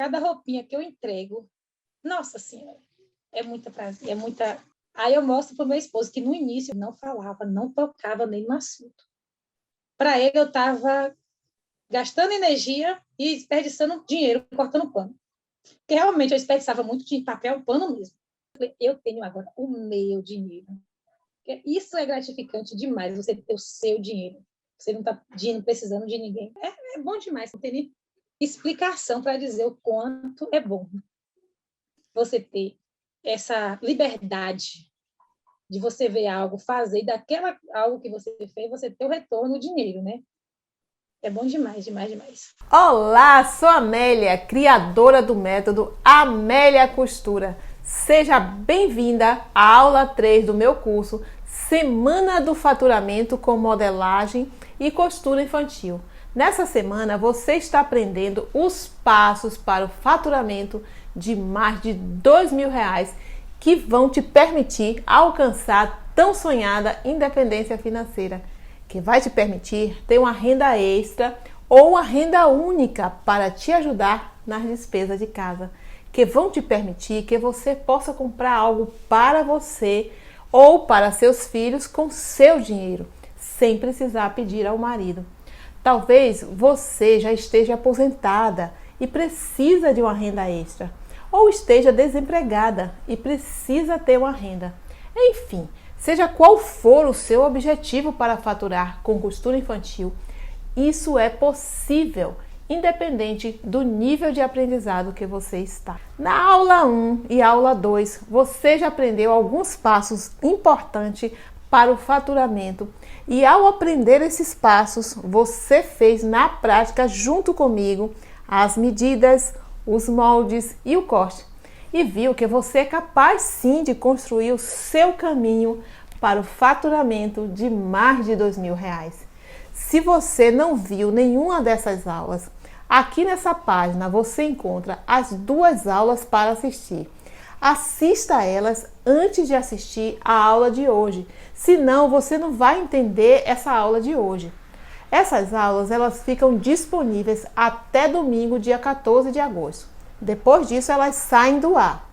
cada roupinha que eu entrego, nossa Senhora, é muita prazer, é muita... Aí eu mostro para o meu esposo que no início eu não falava, não tocava nem no assunto. Para ele eu estava gastando energia e desperdiçando dinheiro, cortando pano. Porque realmente eu desperdiçava muito de papel, pano mesmo. Eu tenho agora o meu dinheiro. Isso é gratificante demais, você ter o seu dinheiro. Você não está precisando de ninguém. É bom demais, não tem nem explicação para dizer o quanto é bom você ter essa liberdade de você ver algo, fazer, e daquela algo que você fez, você ter o retorno, o dinheiro, né? É bom demais, demais, demais. Olá, sou a Amélia, criadora do método Amélia Costura. Seja bem-vinda à aula 3 do meu curso Semana do Faturamento com Modelagem e Costura Infantil. Nessa semana você está aprendendo os passos para o faturamento de mais de R$2.000 que vão te permitir alcançar a tão sonhada independência financeira, que vai te permitir ter uma renda extra ou uma renda única para te ajudar nas despesas de casa, que vão te permitir que você possa comprar algo para você ou para seus filhos com seu dinheiro, sem precisar pedir ao marido. Talvez você já esteja aposentada e precisa de uma renda extra, ou esteja desempregada e precisa ter uma renda. Enfim, seja qual for o seu objetivo para faturar com costura infantil, isso é possível, independente do nível de aprendizado que você está. Na aula 1 e aula 2, você já aprendeu alguns passos importantes para o faturamento e ao aprender esses passos, você fez na prática junto comigo as medidas, os moldes e o corte e viu que você é capaz sim de construir o seu caminho para o faturamento de mais de R$2.000. Se você não viu nenhuma dessas aulas, aqui nessa página você encontra as 2 aulas para assistir. Assista elas antes de assistir a aula de hoje, senão você não vai entender essa aula de hoje. Essas aulas elas ficam disponíveis até domingo, dia 14 de agosto. Depois disso elas saem do ar.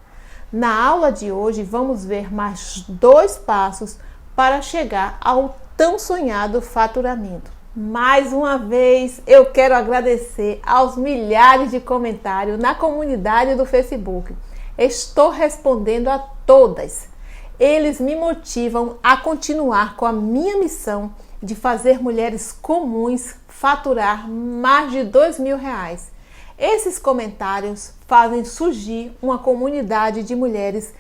Na aula de hoje vamos ver mais 2 passos para chegar ao tão sonhado faturamento. Mais uma vez eu quero agradecer aos milhares de comentários na comunidade do Facebook. Estou respondendo a todas. Eles me motivam a continuar com a minha missão de fazer mulheres comuns faturar mais de R$2.000. Esses comentários fazem surgir uma comunidade de mulheres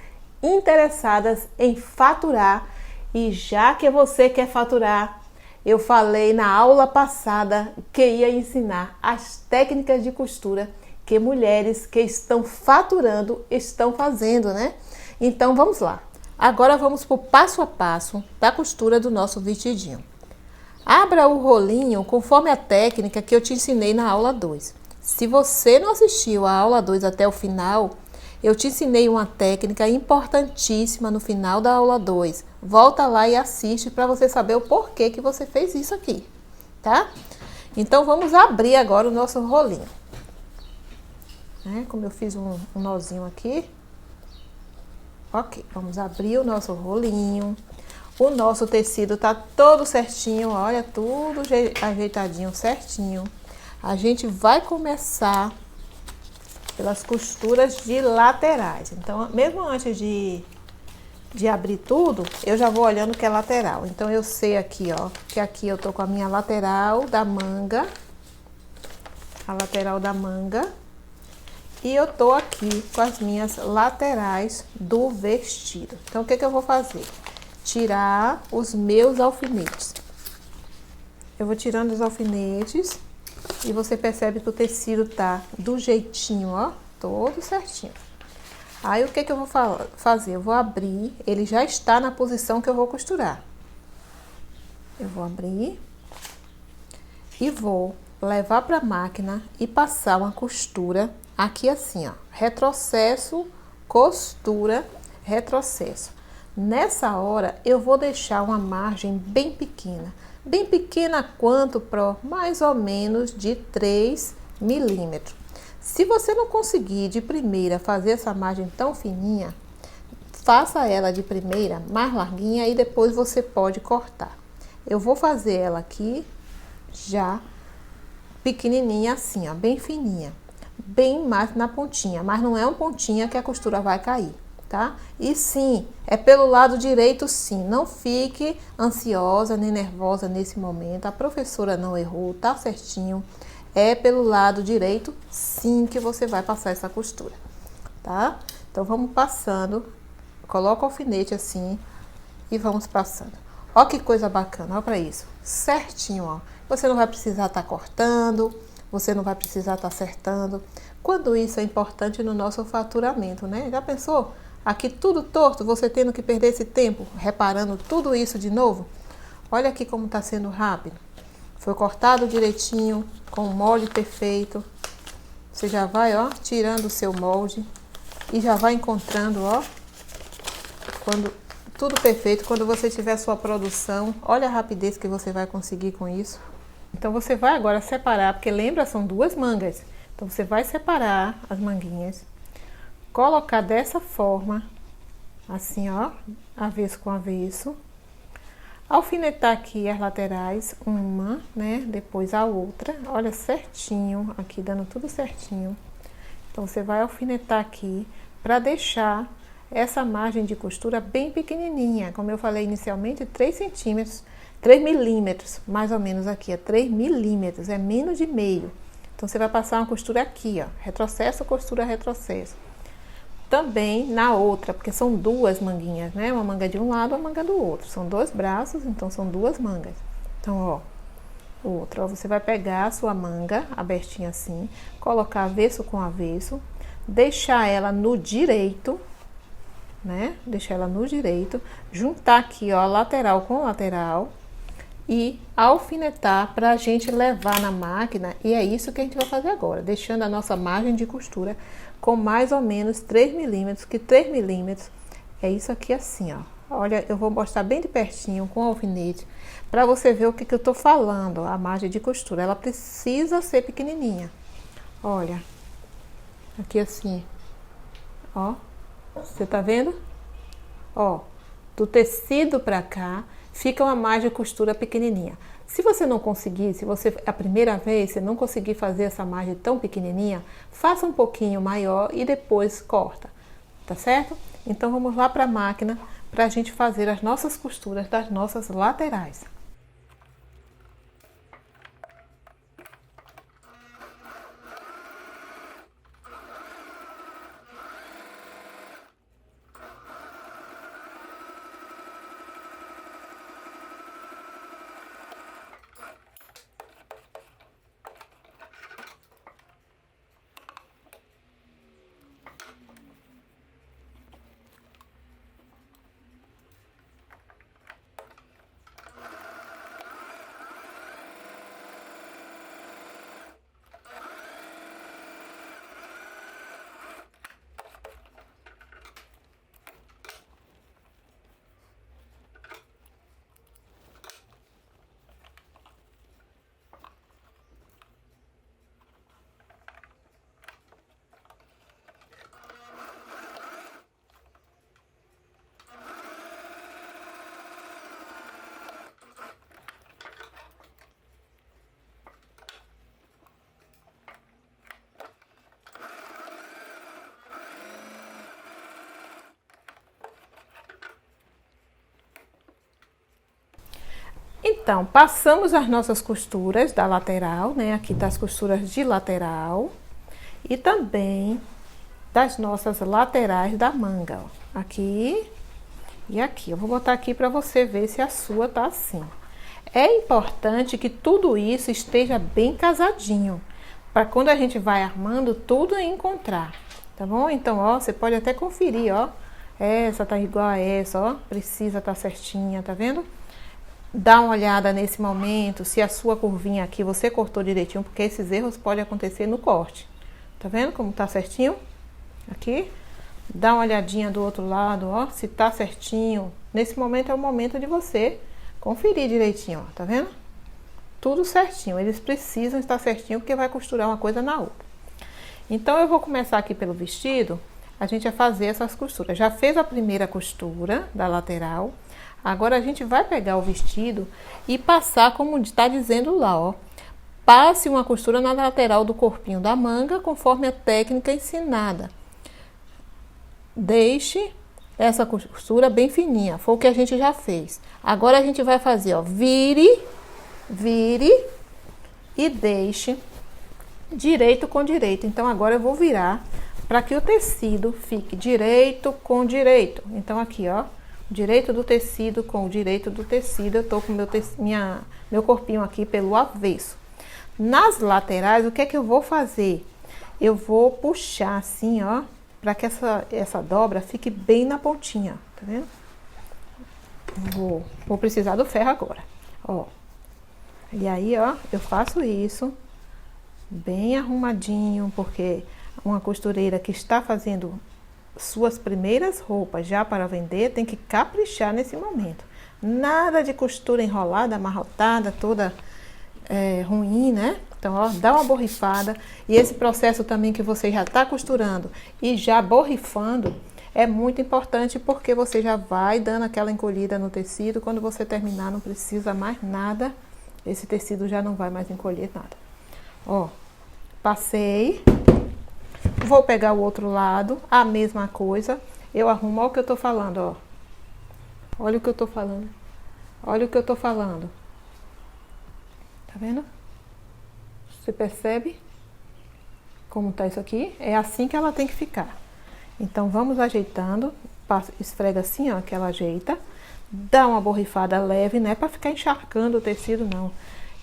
interessadas em faturar e já que você quer faturar, eu falei na aula passada que ia ensinar as técnicas de costura que mulheres que estão faturando estão fazendo, né? Então vamos lá. Agora vamos para o passo a passo da costura do nosso vestidinho. Abra o rolinho conforme a técnica que eu te ensinei na aula 2. Se você não assistiu a aula 2 até o final, eu te ensinei uma técnica importantíssima no final da aula 2. Volta lá e assiste para você saber o porquê que você fez isso aqui, tá? Então vamos abrir agora o nosso rolinho. Como eu fiz um nozinho aqui. Ok, vamos abrir o nosso rolinho. O nosso tecido tá todo certinho, olha, tudo ajeitadinho, certinho. A gente vai começar pelas costuras de laterais. Então, mesmo antes de abrir tudo, eu já vou olhando que é lateral. Então, eu sei aqui, ó, que aqui eu tô com a minha lateral da manga. A lateral da manga. E eu tô aqui com as minhas laterais do vestido. Então, o que eu vou fazer? Tirar os meus alfinetes. Eu vou tirando os alfinetes e você percebe que o tecido tá do jeitinho, ó, todo certinho. Aí o que eu vou fazer? Eu vou abrir, ele já está na posição que eu vou costurar. Eu vou abrir e vou levar para a máquina e passar uma costura aqui assim, ó, retrocesso, costura, retrocesso. Nessa hora, eu vou deixar uma margem bem pequena quanto pro mais ou menos de 3 milímetros. Se você não conseguir de primeira fazer essa margem tão fininha, faça ela de primeira mais larguinha e depois você pode cortar. Eu vou fazer ela aqui já pequenininha assim, ó, bem fininha, bem mais na pontinha, mas não é uma pontinha que a costura vai cair, tá? E sim, é pelo lado direito sim, não fique ansiosa nem nervosa nesse momento, a professora não errou, tá certinho, é pelo lado direito sim que você vai passar essa costura, tá? Então vamos passando, coloca o alfinete assim e vamos passando. Ó que coisa bacana, ó pra isso, certinho, ó. Você não vai precisar estar cortando, você não vai precisar estar acertando. Quando isso é importante no nosso faturamento, né? Já pensou? Aqui tudo torto, você tendo que perder esse tempo reparando tudo isso de novo? Olha aqui como tá sendo rápido. Foi cortado direitinho, com o molde perfeito. Você já vai, ó, tirando o seu molde e já vai encontrando, ó, quando tudo perfeito, quando você tiver a sua produção, olha a rapidez que você vai conseguir com isso. Então você vai agora separar, porque lembra, são duas mangas. Então você vai separar as manguinhas, colocar dessa forma, assim ó, avesso com avesso. Alfinetar aqui as laterais, uma, né, depois a outra, olha certinho, aqui dando tudo certinho. Então você vai alfinetar aqui para deixar essa margem de costura bem pequenininha, como eu falei inicialmente, 3 centímetros, 3 milímetros, mais ou menos aqui, é 3 milímetros, é menos de meio. Então você vai passar uma costura aqui, ó, retrocesso, costura, retrocesso. Também na outra, porque são duas manguinhas, né? Uma manga de um lado, uma manga do outro. São 2 braços, então são 2 mangas. Então, ó, outra, ó, você vai pegar a sua manga abertinha assim, colocar avesso com avesso, deixar ela no direito, né? Deixar ela no direito, juntar aqui, ó, lateral com lateral e alfinetar pra gente levar na máquina. E é isso que a gente vai fazer agora, deixando a nossa margem de costura com mais ou menos 3 milímetros, que 3 milímetros é isso aqui assim, ó. Olha, eu vou mostrar bem de pertinho com o alfinete para você ver o que eu tô falando. A margem de costura, ela precisa ser pequenininha. Olha, aqui assim, ó, você tá vendo? Ó, do tecido pra cá fica uma margem de costura pequenininha. Se você não conseguir, se você a primeira vez você não conseguir fazer essa margem tão pequenininha, faça um pouquinho maior e depois corta, tá certo? Então vamos lá para a máquina para a gente fazer as nossas costuras das nossas laterais. Então, passamos as nossas costuras da lateral, né? Aqui tá as costuras de lateral e também das nossas laterais da manga, ó. Aqui e aqui. Eu vou botar aqui para você ver se a sua tá assim. É importante que tudo isso esteja bem casadinho, para quando a gente vai armando tudo encontrar, tá bom? Então, ó, você pode até conferir, ó. Essa tá igual a essa, ó. Precisa tá certinha, tá vendo? Dá uma olhada nesse momento, se a sua curvinha aqui você cortou direitinho, porque esses erros podem acontecer no corte. Tá vendo como tá certinho? Aqui. Dá uma olhadinha do outro lado, ó, se tá certinho. Nesse momento é o momento de você conferir direitinho, ó, tá vendo? Tudo certinho, eles precisam estar certinho porque vai costurar uma coisa na outra. Então, eu vou começar aqui pelo vestido, a gente vai fazer essas costuras. Já fez a primeira costura da lateral, agora a gente vai pegar o vestido e passar como está dizendo lá, ó. Passe uma costura na lateral do corpinho da manga, conforme a técnica ensinada. Deixe essa costura bem fininha, foi o que a gente já fez. Agora a gente vai fazer, ó, vire e deixe direito com direito. Então agora eu vou virar para que o tecido fique direito com direito. Então aqui, ó, direito do tecido com o direito do tecido, eu tô com meu corpinho aqui pelo avesso. Nas laterais, o que é que eu vou fazer? Eu vou puxar assim, ó, para que essa dobra fique bem na pontinha, tá vendo? Vou precisar do ferro agora, ó. E aí, ó, eu faço isso bem arrumadinho, porque uma costureira que está fazendo suas primeiras roupas já para vender tem que caprichar nesse momento. Nada de costura enrolada, amarrotada, toda ruim, né? Então, ó, dá uma borrifada. E esse processo também que você já está costurando e já borrifando é muito importante, porque você já vai dando aquela encolhida no tecido. Quando você terminar, não precisa mais nada. Esse tecido já não vai mais encolher nada. Ó, passei. Vou pegar o outro lado, a mesma coisa. Eu arrumo, olha o que eu tô falando, ó. Olha o que eu tô falando. Olha o que eu tô falando. Tá vendo? Você percebe como tá isso aqui? É assim que ela tem que ficar. Então, vamos ajeitando. Esfrega assim, ó, que ela ajeita. Dá uma borrifada leve, não é pra ficar encharcando o tecido, não.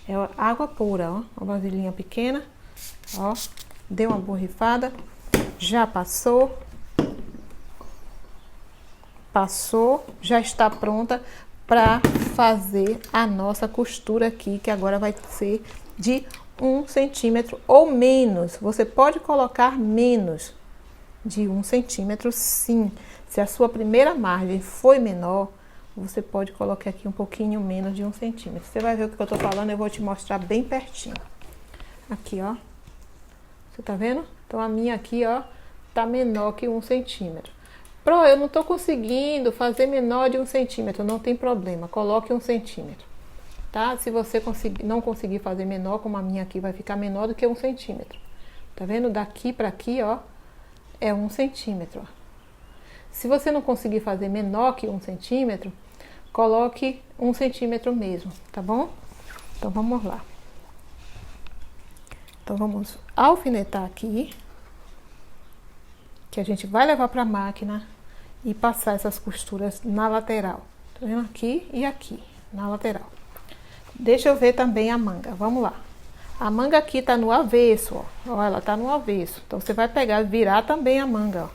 É água pura, ó. Uma vasilhinha pequena, ó. Deu uma borrifada. Já passou. Passou. Já está pronta para fazer a nossa costura aqui, que agora vai ser de 1 centímetro ou menos. Você pode colocar menos de 1 centímetro, sim. Se a sua primeira margem foi menor, você pode colocar aqui um pouquinho menos de 1 centímetro. Você vai ver o que eu tô falando, eu vou te mostrar bem pertinho. Aqui, ó. Você tá vendo? Então, a minha aqui, ó, tá menor que 1 centímetro. Pro, eu não tô conseguindo fazer menor de 1 centímetro, não tem problema, coloque 1 centímetro, tá? Se você não conseguir fazer menor, como a minha aqui vai ficar menor do que 1 centímetro. Tá vendo? Daqui pra aqui, ó, é 1 centímetro, ó. Se você não conseguir fazer menor que 1 centímetro, coloque 1 centímetro mesmo, tá bom? Então, vamos lá. Então, vamos alfinetar aqui, que a gente vai levar pra máquina e passar essas costuras na lateral. Tá vendo? Aqui e aqui, na lateral. Deixa eu ver também a manga, vamos lá. A manga aqui tá no avesso, ó. Ó, ela tá no avesso. Então, você vai pegar, virar também a manga, ó.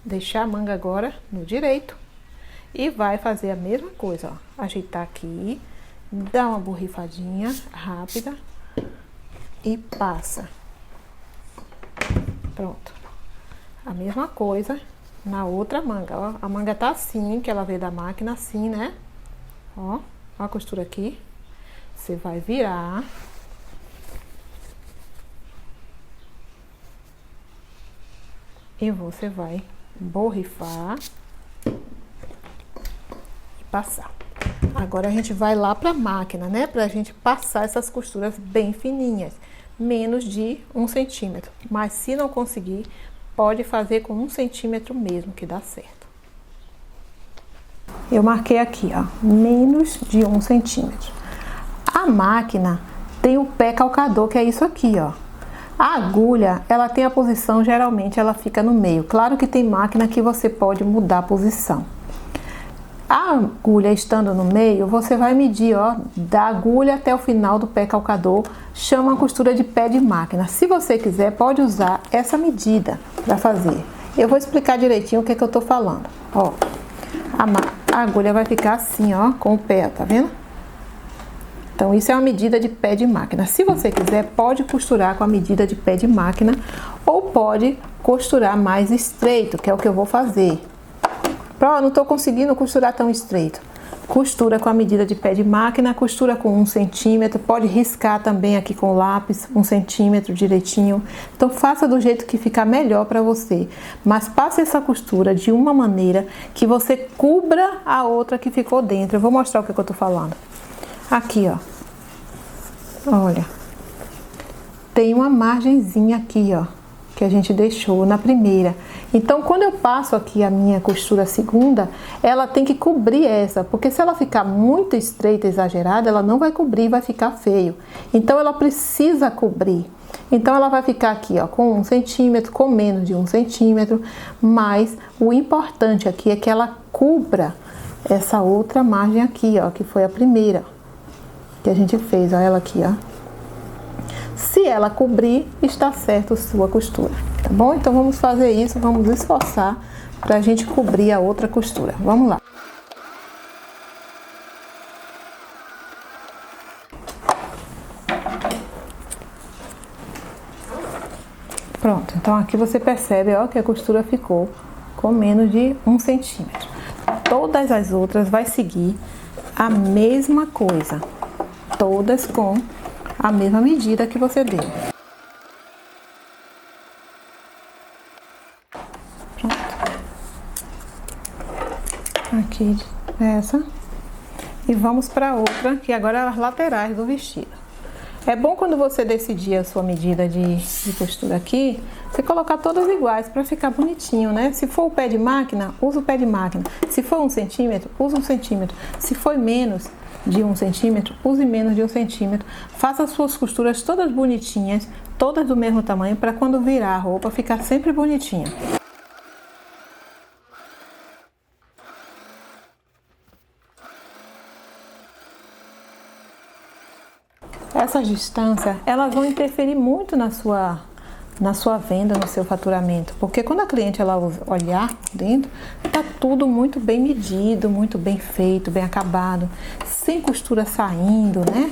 Deixar a manga agora no direito. E vai fazer a mesma coisa, ó. Ajeitar aqui, dá uma borrifadinha rápida e passa. Pronto. A mesma coisa na outra manga, ó. A manga tá assim, que ela veio da máquina, assim, né? Ó a costura aqui. Você vai virar. E você vai borrifar e passar. Agora a gente vai lá pra máquina, né? Pra gente passar essas costuras bem fininhas. Menos de 1 centímetro. Mas se não conseguir, pode fazer com 1 centímetro mesmo, que dá certo. Eu marquei aqui, ó, menos de 1 centímetro. A máquina tem o pé calcador, que é isso aqui, ó. A agulha, ela tem a posição, geralmente ela fica no meio. Claro que tem máquina que você pode mudar a posição. A agulha estando no meio, você vai medir, ó, da agulha até o final do pé calcador. Chama a costura de pé de máquina. Se você quiser, pode usar essa medida para fazer. Eu vou explicar direitinho o que é que eu tô falando. Ó, a agulha vai ficar assim, ó, com o pé, tá vendo? Então, isso é uma medida de pé de máquina. Se você quiser, pode costurar com a medida de pé de máquina ou pode costurar mais estreito, que é o que eu vou fazer. Não tô conseguindo costurar tão estreito. costura com a medida de pé de máquina, costura com 1 centímetro, pode riscar também aqui com o lápis, 1 centímetro direitinho. Então faça do jeito que ficar melhor para você, mas passe essa costura de uma maneira que você cubra a outra que ficou dentro. Eu vou mostrar o que eu tô falando. Aqui, ó, olha, tem uma margenzinha aqui, ó, que a gente deixou na primeira. Então, quando eu passo aqui a minha costura segunda, ela tem que cobrir essa, porque se ela ficar muito estreita, exagerada, ela não vai cobrir, vai ficar feio. Então, ela precisa cobrir. Então, ela vai ficar aqui, ó, com 1 centímetro, com menos de 1 centímetro, mas o importante aqui é que ela cubra essa outra margem aqui, ó, que foi a primeira que a gente fez, ó, ela aqui, ó. Se ela cobrir, está certo a sua costura, tá bom? Então vamos fazer isso, vamos esforçar para a gente cobrir a outra costura. Vamos lá. Pronto, então aqui você percebe, ó, que a costura ficou com menos de 1 centímetro. Todas as outras vai seguir a mesma coisa, todas com a mesma medida que você deu. Pronto. Aqui essa. E vamos para outra, que agora é as laterais do vestido. É bom quando você decidir a sua medida de costura aqui, você colocar todas iguais para ficar bonitinho, né? Se for o pé de máquina, usa o pé de máquina. Se for 1 centímetro, usa 1 centímetro. Se for menos de 1 centímetro, use menos de 1 centímetro. Faça as suas costuras todas bonitinhas, todas do mesmo tamanho, para quando virar a roupa ficar sempre bonitinha. Essas distâncias, elas vão interferir muito na sua venda, no seu faturamento, porque quando a cliente ela olhar dentro, tá tudo muito bem medido, muito bem feito, bem acabado, sem costura saindo, né?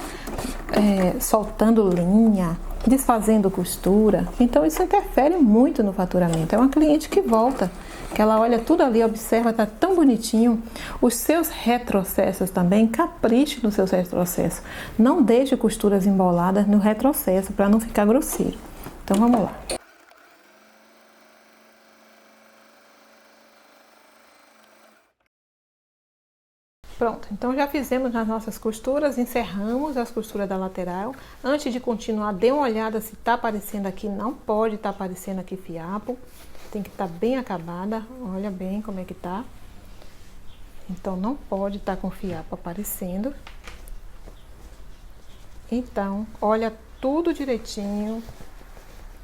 Soltando linha, desfazendo costura. Então isso interfere muito no faturamento. É uma cliente que volta, que ela olha tudo ali, observa, tá tão bonitinho. Os seus retrocessos também, capriche nos seus retrocessos. Não deixe costuras emboladas no retrocesso para não ficar grosseiro. Então vamos lá. Pronto, então já fizemos as nossas costuras, encerramos as costuras da lateral. Antes de continuar, dê uma olhada se tá aparecendo aqui, não pode estar aparecendo aqui fiapo. Tem que estar bem acabada, olha bem como é que tá. Então não pode estar com fiapo aparecendo. Então, olha tudo direitinho.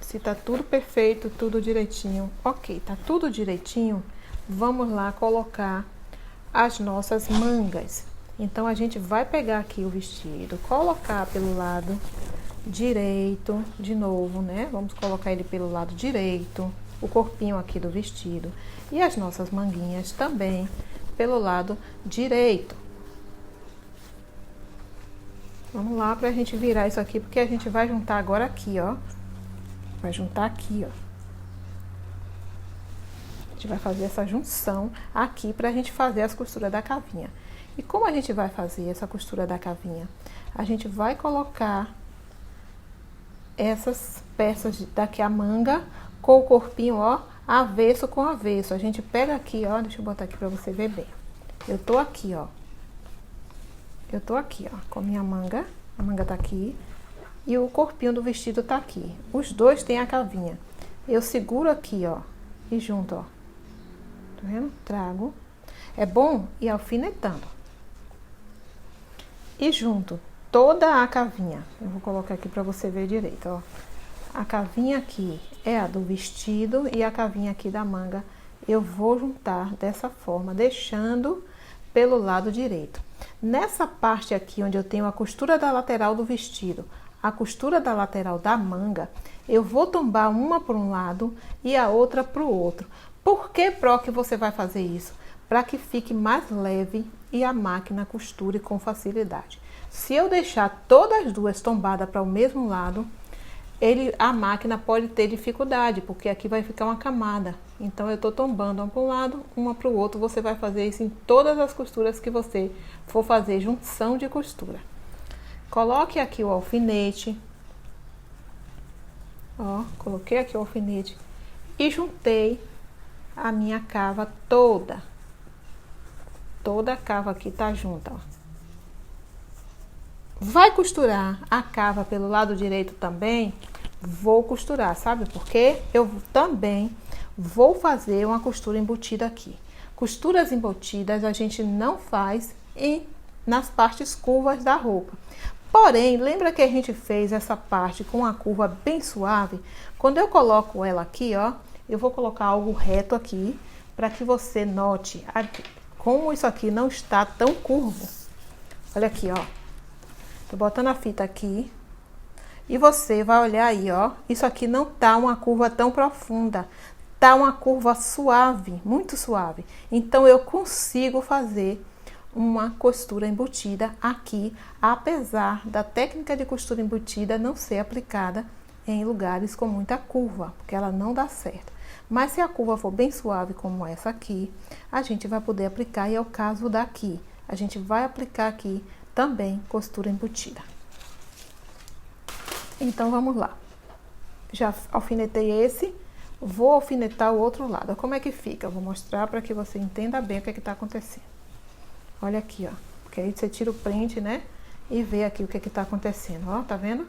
Se tá tudo perfeito, tudo direitinho, ok, tá tudo direitinho, vamos lá colocar as nossas mangas. Então a gente vai pegar aqui o vestido, colocar pelo lado direito, de novo, né? Vamos colocar ele pelo lado direito, o corpinho aqui do vestido e as nossas manguinhas também pelo lado direito. Vamos lá pra gente virar isso aqui, porque a gente vai juntar agora aqui, ó. Vai juntar aqui, ó. A gente vai fazer essa junção aqui pra gente fazer as costuras da cavinha. E como a gente vai fazer essa costura da cavinha? A gente vai colocar essas peças daqui a manga com o corpinho, ó, avesso com avesso. A gente pega aqui, ó, deixa eu botar aqui pra você ver bem. Eu tô aqui, ó. Eu tô aqui, ó, com a minha manga. A manga tá aqui. E o corpinho do vestido tá aqui. Os dois têm a cavinha. Eu seguro aqui, ó, e junto, ó. Tá vendo? Trago. É bom ir alfinetando. E junto toda a cavinha. Eu vou colocar aqui pra você ver direito, ó. A cavinha aqui é a do vestido e a cavinha aqui da manga eu vou juntar dessa forma, deixando pelo lado direito. Nessa parte aqui onde eu tenho a costura da lateral do vestido, a costura da lateral da manga, eu vou tombar uma para um lado e a outra para o outro. Por que, Pro, que você vai fazer isso? Para que fique mais leve e a máquina costure com facilidade. Se eu deixar todas as duas tombadas para o mesmo lado, a máquina pode ter dificuldade, porque aqui vai ficar uma camada. Então eu estou tombando uma para um lado, uma para o outro. Você vai fazer isso em todas as costuras que você for fazer junção de costura. Coloque aqui o alfinete. Ó, coloquei aqui o alfinete e juntei a minha cava toda. Toda a cava aqui tá junta, ó. Vai costurar a cava pelo lado direito também? Vou costurar, sabe por quê? Eu também vou fazer uma costura embutida aqui. Costuras embutidas a gente não faz nas partes curvas da roupa. Porém, lembra que a gente fez essa parte com uma curva bem suave? Quando eu coloco ela aqui, ó, eu vou colocar algo reto aqui, para que você note como isso aqui não está tão curvo. Olha aqui, ó. Tô botando a fita aqui. E você vai olhar aí, ó. Isso aqui não tá uma curva tão profunda. Tá uma curva suave, muito suave. Então, eu consigo fazer uma costura embutida aqui, apesar da técnica de costura embutida não ser aplicada em lugares com muita curva, porque ela não dá certo. Mas se a curva for bem suave como essa aqui, a gente vai poder aplicar, e é o caso daqui. A gente vai aplicar aqui também costura embutida. Então, vamos lá. Já alfinetei esse, vou alfinetar o outro lado. Olha como é que fica, eu vou mostrar para que você entenda bem o que é que tá acontecendo. Olha aqui, ó, porque aí você tira o print, né, e vê aqui o que é que tá acontecendo, ó, tá vendo?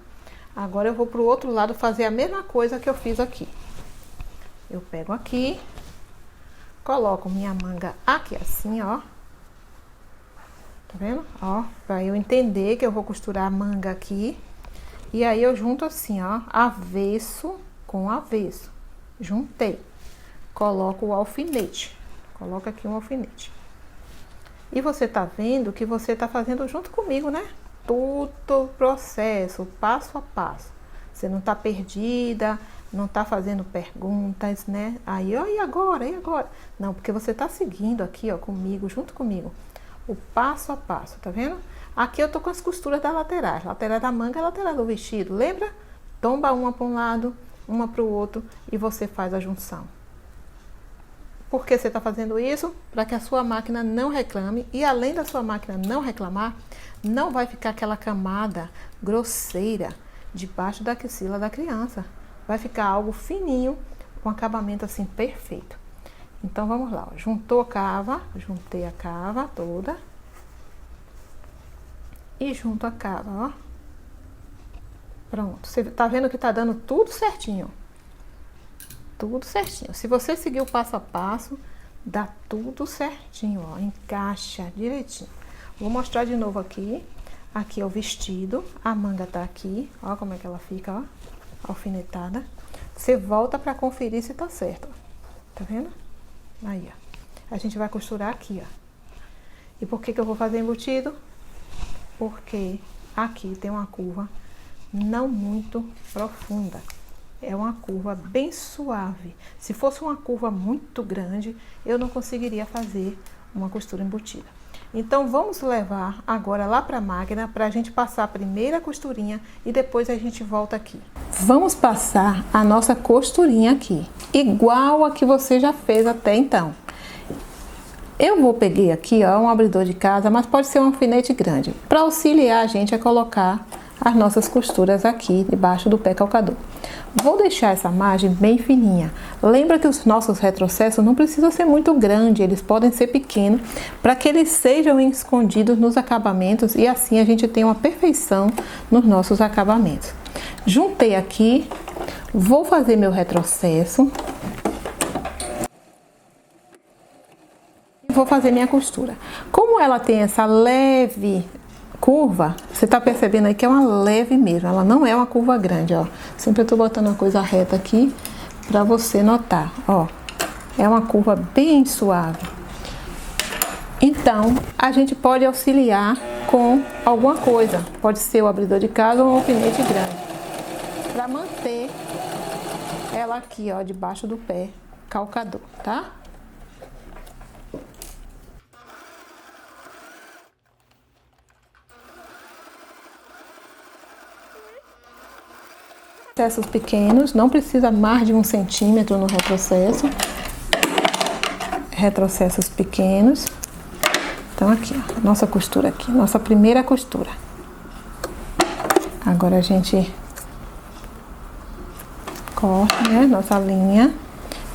Agora eu vou pro outro lado fazer a mesma coisa que eu fiz aqui. Eu pego aqui, coloco minha manga aqui assim, ó. Tá vendo? Ó, pra eu entender que eu vou costurar a manga aqui. E aí eu junto assim, ó, avesso com avesso. Juntei. Coloco o alfinete. Coloco aqui um alfinete. E você tá vendo que você tá fazendo junto comigo, né? Todo o processo, passo a passo. Você não tá perdida, não tá fazendo perguntas, né? Aí, ó, e agora? E agora? Não, porque você tá seguindo aqui, ó, comigo, junto comigo, o passo a passo, tá vendo? Aqui eu tô com as costuras das laterais, lateral da manga e lateral do vestido, lembra? Tomba uma para um lado, uma para o outro e você faz a junção. Por que você está fazendo isso? Para que a sua máquina não reclame, e além da sua máquina não reclamar, não vai ficar aquela camada grosseira debaixo da axila da criança. Vai ficar algo fininho, com acabamento assim perfeito. Então vamos lá, ó. Juntou a cava, juntei a cava toda. E junto a cava, ó. Pronto, você tá vendo que tá dando tudo certinho. Tudo certinho. Se você seguir o passo a passo, dá tudo certinho, ó. Encaixa direitinho. Vou mostrar de novo aqui. Aqui é o vestido, a manga tá aqui, ó como é que ela fica, ó. Alfinetada. Você volta pra conferir se tá certo, ó. Tá vendo? Aí, ó. A gente vai costurar aqui, ó. E por que que eu vou fazer embutido? Porque aqui tem uma curva não muito profunda. É uma curva bem suave. Se fosse uma curva muito grande, eu não conseguiria fazer uma costura embutida. Então, vamos levar agora lá para a máquina para a gente passar a primeira costurinha e depois a gente volta aqui. Vamos passar a nossa costurinha aqui, igual a que você já fez até então. Peguei aqui, ó, um abridor de casa, mas pode ser um alfinete grande, para auxiliar a gente a colocar as nossas costuras aqui debaixo do pé calcador. Vou deixar essa margem bem fininha. Lembra que os nossos retrocessos não precisam ser muito grandes, eles podem ser pequenos, para que eles sejam escondidos nos acabamentos e assim a gente tenha uma perfeição nos nossos acabamentos. Juntei aqui, vou fazer meu retrocesso. Vou fazer minha costura. Como ela tem essa leve curva, você tá percebendo aí que é uma leve mesmo, ela não é uma curva grande, ó. Sempre eu tô botando uma coisa reta aqui pra você notar, ó. É uma curva bem suave. Então, a gente pode auxiliar com alguma coisa. Pode ser o abridor de casa ou um alfinete grande. Pra manter ela aqui, ó, debaixo do pé calcador, tá? Retrocessos pequenos, não precisa mais de 1 centímetro no retrocesso. Retrocessos pequenos. Então aqui, ó, nossa costura aqui, nossa primeira costura. Agora a gente corta, né, nossa linha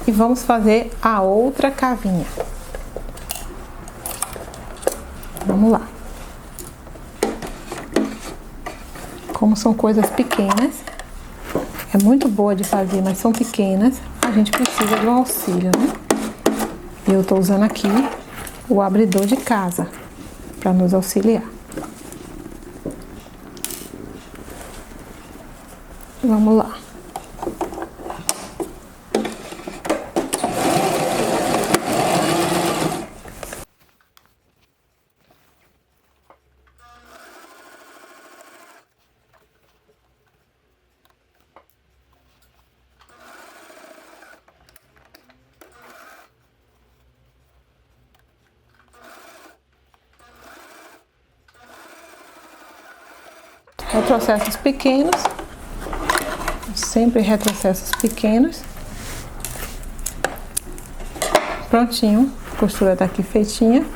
e vamos fazer a outra cavinha. Vamos lá. Como são coisas pequenas, é muito boa de fazer, mas são pequenas, a gente precisa de um auxílio, né? E eu tô usando aqui o abridor de casa para nos auxiliar. Vamos lá. Retrocessos pequenos, sempre retrocessos pequenos. Prontinho, a costura tá aqui feitinha.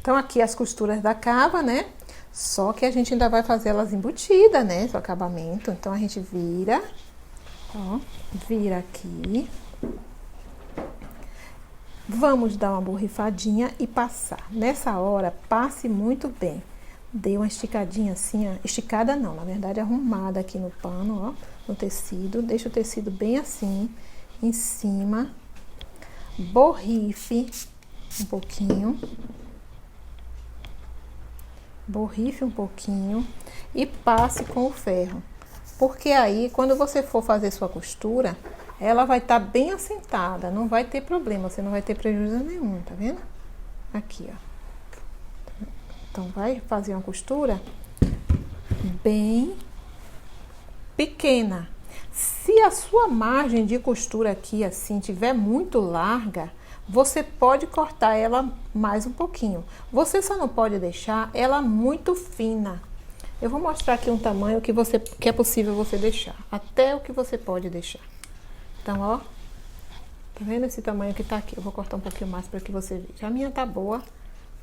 Então aqui as costuras da cava, né? Só que a gente ainda vai fazer elas embutidas, né? O acabamento. Então a gente vira, ó, vira aqui. Vamos dar uma borrifadinha e passar. Nessa hora, passe muito bem. Dei uma esticadinha assim, ó. Esticada não, na verdade arrumada aqui no pano, ó, no tecido. Deixa o tecido bem assim, em cima. Borrife um pouquinho. Borrife um pouquinho e passe com o ferro. Porque aí, quando você for fazer sua costura, ela vai estar bem assentada, não vai ter problema, você não vai ter prejuízo nenhum, tá vendo? Aqui, ó. Então, vai fazer uma costura bem pequena. Se a sua margem de costura aqui, assim, tiver muito larga, você pode cortar ela mais um pouquinho. Você só não pode deixar ela muito fina. Eu vou mostrar aqui um tamanho que é possível você deixar. Até o que você pode deixar. Então, ó. Tá vendo esse tamanho que tá aqui? Eu vou cortar um pouquinho mais para que você veja. A minha tá boa.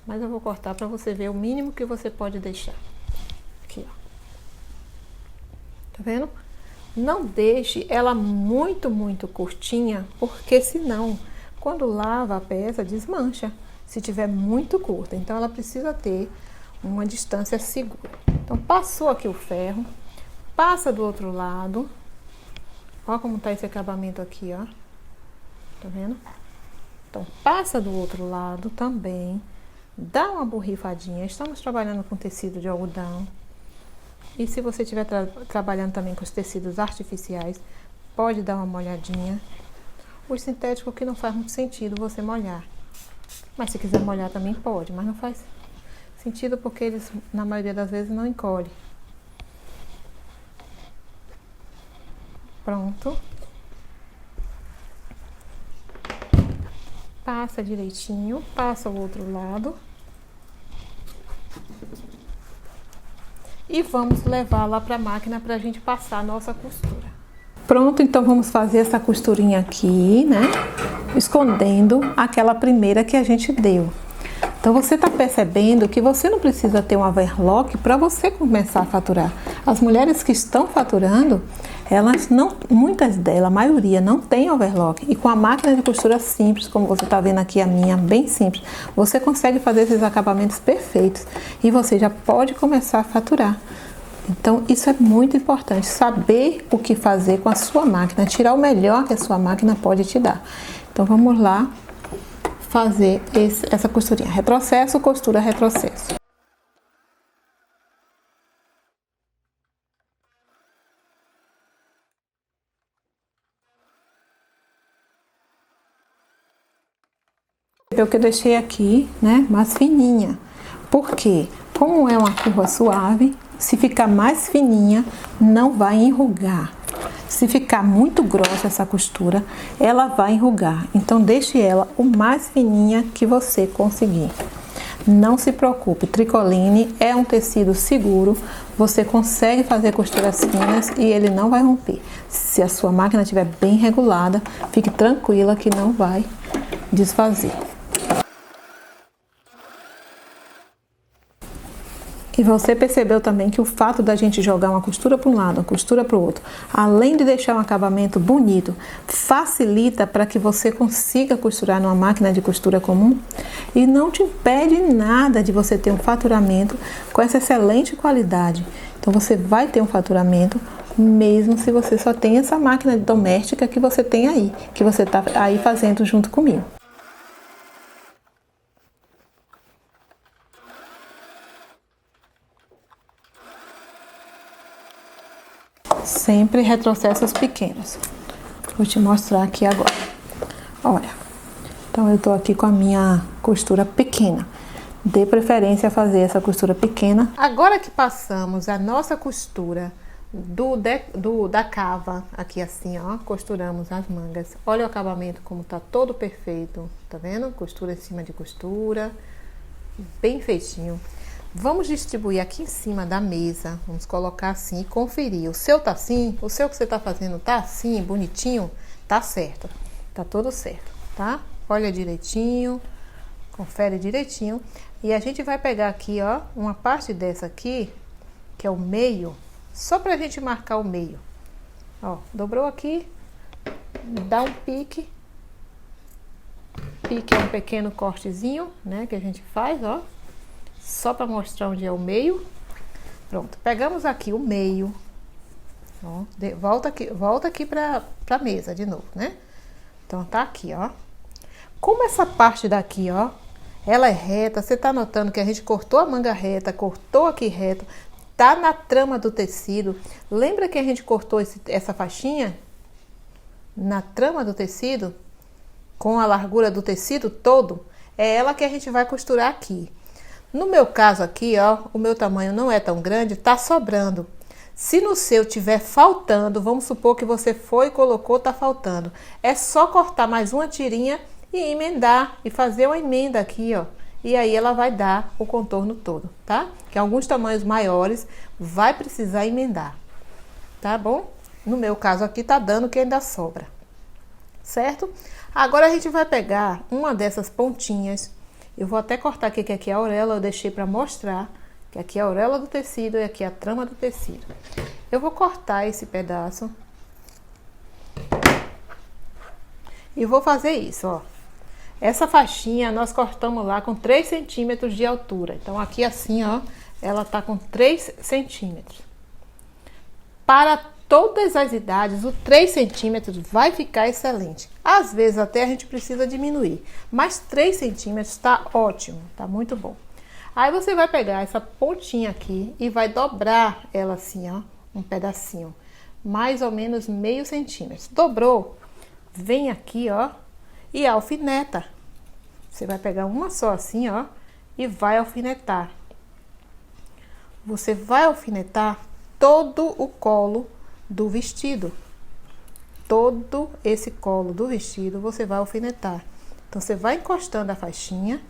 Mas eu vou cortar para você ver o mínimo que você pode deixar. Aqui, ó. Tá vendo? Não deixe ela muito curtinha, porque senão, quando lava a peça, desmancha. Se tiver muito curta. Então, ela precisa ter uma distância segura. Então, passou aqui o ferro. Passa do outro lado. Ó como tá esse acabamento aqui, ó. Tá vendo? Então, passa do outro lado também. Dá uma borrifadinha. Estamos trabalhando com tecido de algodão. E se você estiver trabalhando também com os tecidos artificiais, pode dar uma molhadinha. O sintético que não faz muito sentido você molhar. Mas se quiser molhar também pode, mas não faz sentido porque eles, na maioria das vezes, não encolhem. Pronto. Passa direitinho, passa o outro lado. E vamos levar lá para a máquina para a gente passar a nossa costura. Pronto, então vamos fazer essa costurinha aqui, né? Escondendo aquela primeira que a gente deu. Então você tá percebendo que você não precisa ter um overlock para você começar a faturar. As mulheres que estão faturando, elas não, muitas delas, a maioria, não tem overlock. E com a máquina de costura simples, como você tá vendo aqui a minha, bem simples, você consegue fazer esses acabamentos perfeitos e você já pode começar a faturar. Então isso é muito importante, saber o que fazer com a sua máquina, tirar o melhor que a sua máquina pode te dar. Então vamos lá fazer essa costurinha, retrocesso, costura, retrocesso. Eu que deixei aqui, né, mais fininha. Por quê? Como é uma curva suave, se ficar mais fininha, não vai enrugar. Se ficar muito grossa essa costura, ela vai enrugar. Então, deixe ela o mais fininha que você conseguir. Não se preocupe, tricoline é um tecido seguro, você consegue fazer costuras finas e ele não vai romper. Se a sua máquina estiver bem regulada, fique tranquila que não vai desfazer. E você percebeu também que o fato da gente jogar uma costura para um lado, uma costura para o outro, além de deixar um acabamento bonito, facilita para que você consiga costurar numa máquina de costura comum e não te impede nada de você ter um faturamento com essa excelente qualidade. Então você vai ter um faturamento mesmo se você só tem essa máquina doméstica que você tem aí, que você está aí fazendo junto comigo. Sempre retrocessos pequenos. Vou te mostrar aqui agora. Olha, então eu tô aqui com a minha costura pequena. Dê preferência a fazer essa costura pequena. Agora que passamos a nossa costura da cava, aqui assim, ó, costuramos as mangas. Olha o acabamento como tá todo perfeito, tá vendo? Costura em cima de costura, bem feitinho. Vamos distribuir aqui em cima da mesa, vamos colocar assim e conferir. O seu tá assim? O seu que você tá fazendo tá assim, bonitinho? Tá certo, tá tudo certo, tá? Olha direitinho, confere direitinho. E a gente vai pegar aqui, ó, uma parte dessa aqui, que é o meio, só pra gente marcar o meio. Ó, dobrou aqui, dá um pique. Pique é um pequeno cortezinho, né, que a gente faz, ó. Só para mostrar onde é o meio. Pronto, pegamos aqui o meio. Ó, volta aqui para a mesa de novo, né? Então tá aqui, ó. Como essa parte daqui, ó, ela é reta, você tá notando que a gente cortou a manga reta, cortou aqui reto, tá na trama do tecido. Lembra que a gente cortou essa faixinha na trama do tecido, com a largura do tecido todo? É ela que a gente vai costurar aqui. No meu caso aqui, ó, o meu tamanho não é tão grande, tá sobrando. Se no seu tiver faltando, vamos supor que você foi e colocou, tá faltando. É só cortar mais uma tirinha e emendar, e fazer uma emenda aqui, ó. E aí ela vai dar o contorno todo, tá? Que alguns tamanhos maiores vai precisar emendar, tá bom? No meu caso aqui tá dando que ainda sobra, certo? Agora a gente vai pegar uma dessas pontinhas. Eu vou até cortar aqui, que aqui é a orelha, eu deixei para mostrar que aqui é a orelha do tecido e aqui é a trama do tecido. Eu vou cortar esse pedaço e vou fazer isso, ó. Essa faixinha nós cortamos lá com 3 centímetros de altura. Então aqui assim, ó, ela tá com 3 centímetros. Para todas as idades, o 3 centímetros vai ficar excelente. Às vezes até a gente precisa diminuir, mas 3 centímetros tá ótimo, tá muito bom. Aí você vai pegar essa pontinha aqui e vai dobrar ela assim, ó, um pedacinho, mais ou menos meio centímetro. Dobrou, vem aqui, ó, e alfineta. Você vai pegar uma só assim, ó, e vai alfinetar. Você vai alfinetar todo o colo do vestido. Todo esse colo do vestido você vai alfinetar. Então você vai encostando a faixinha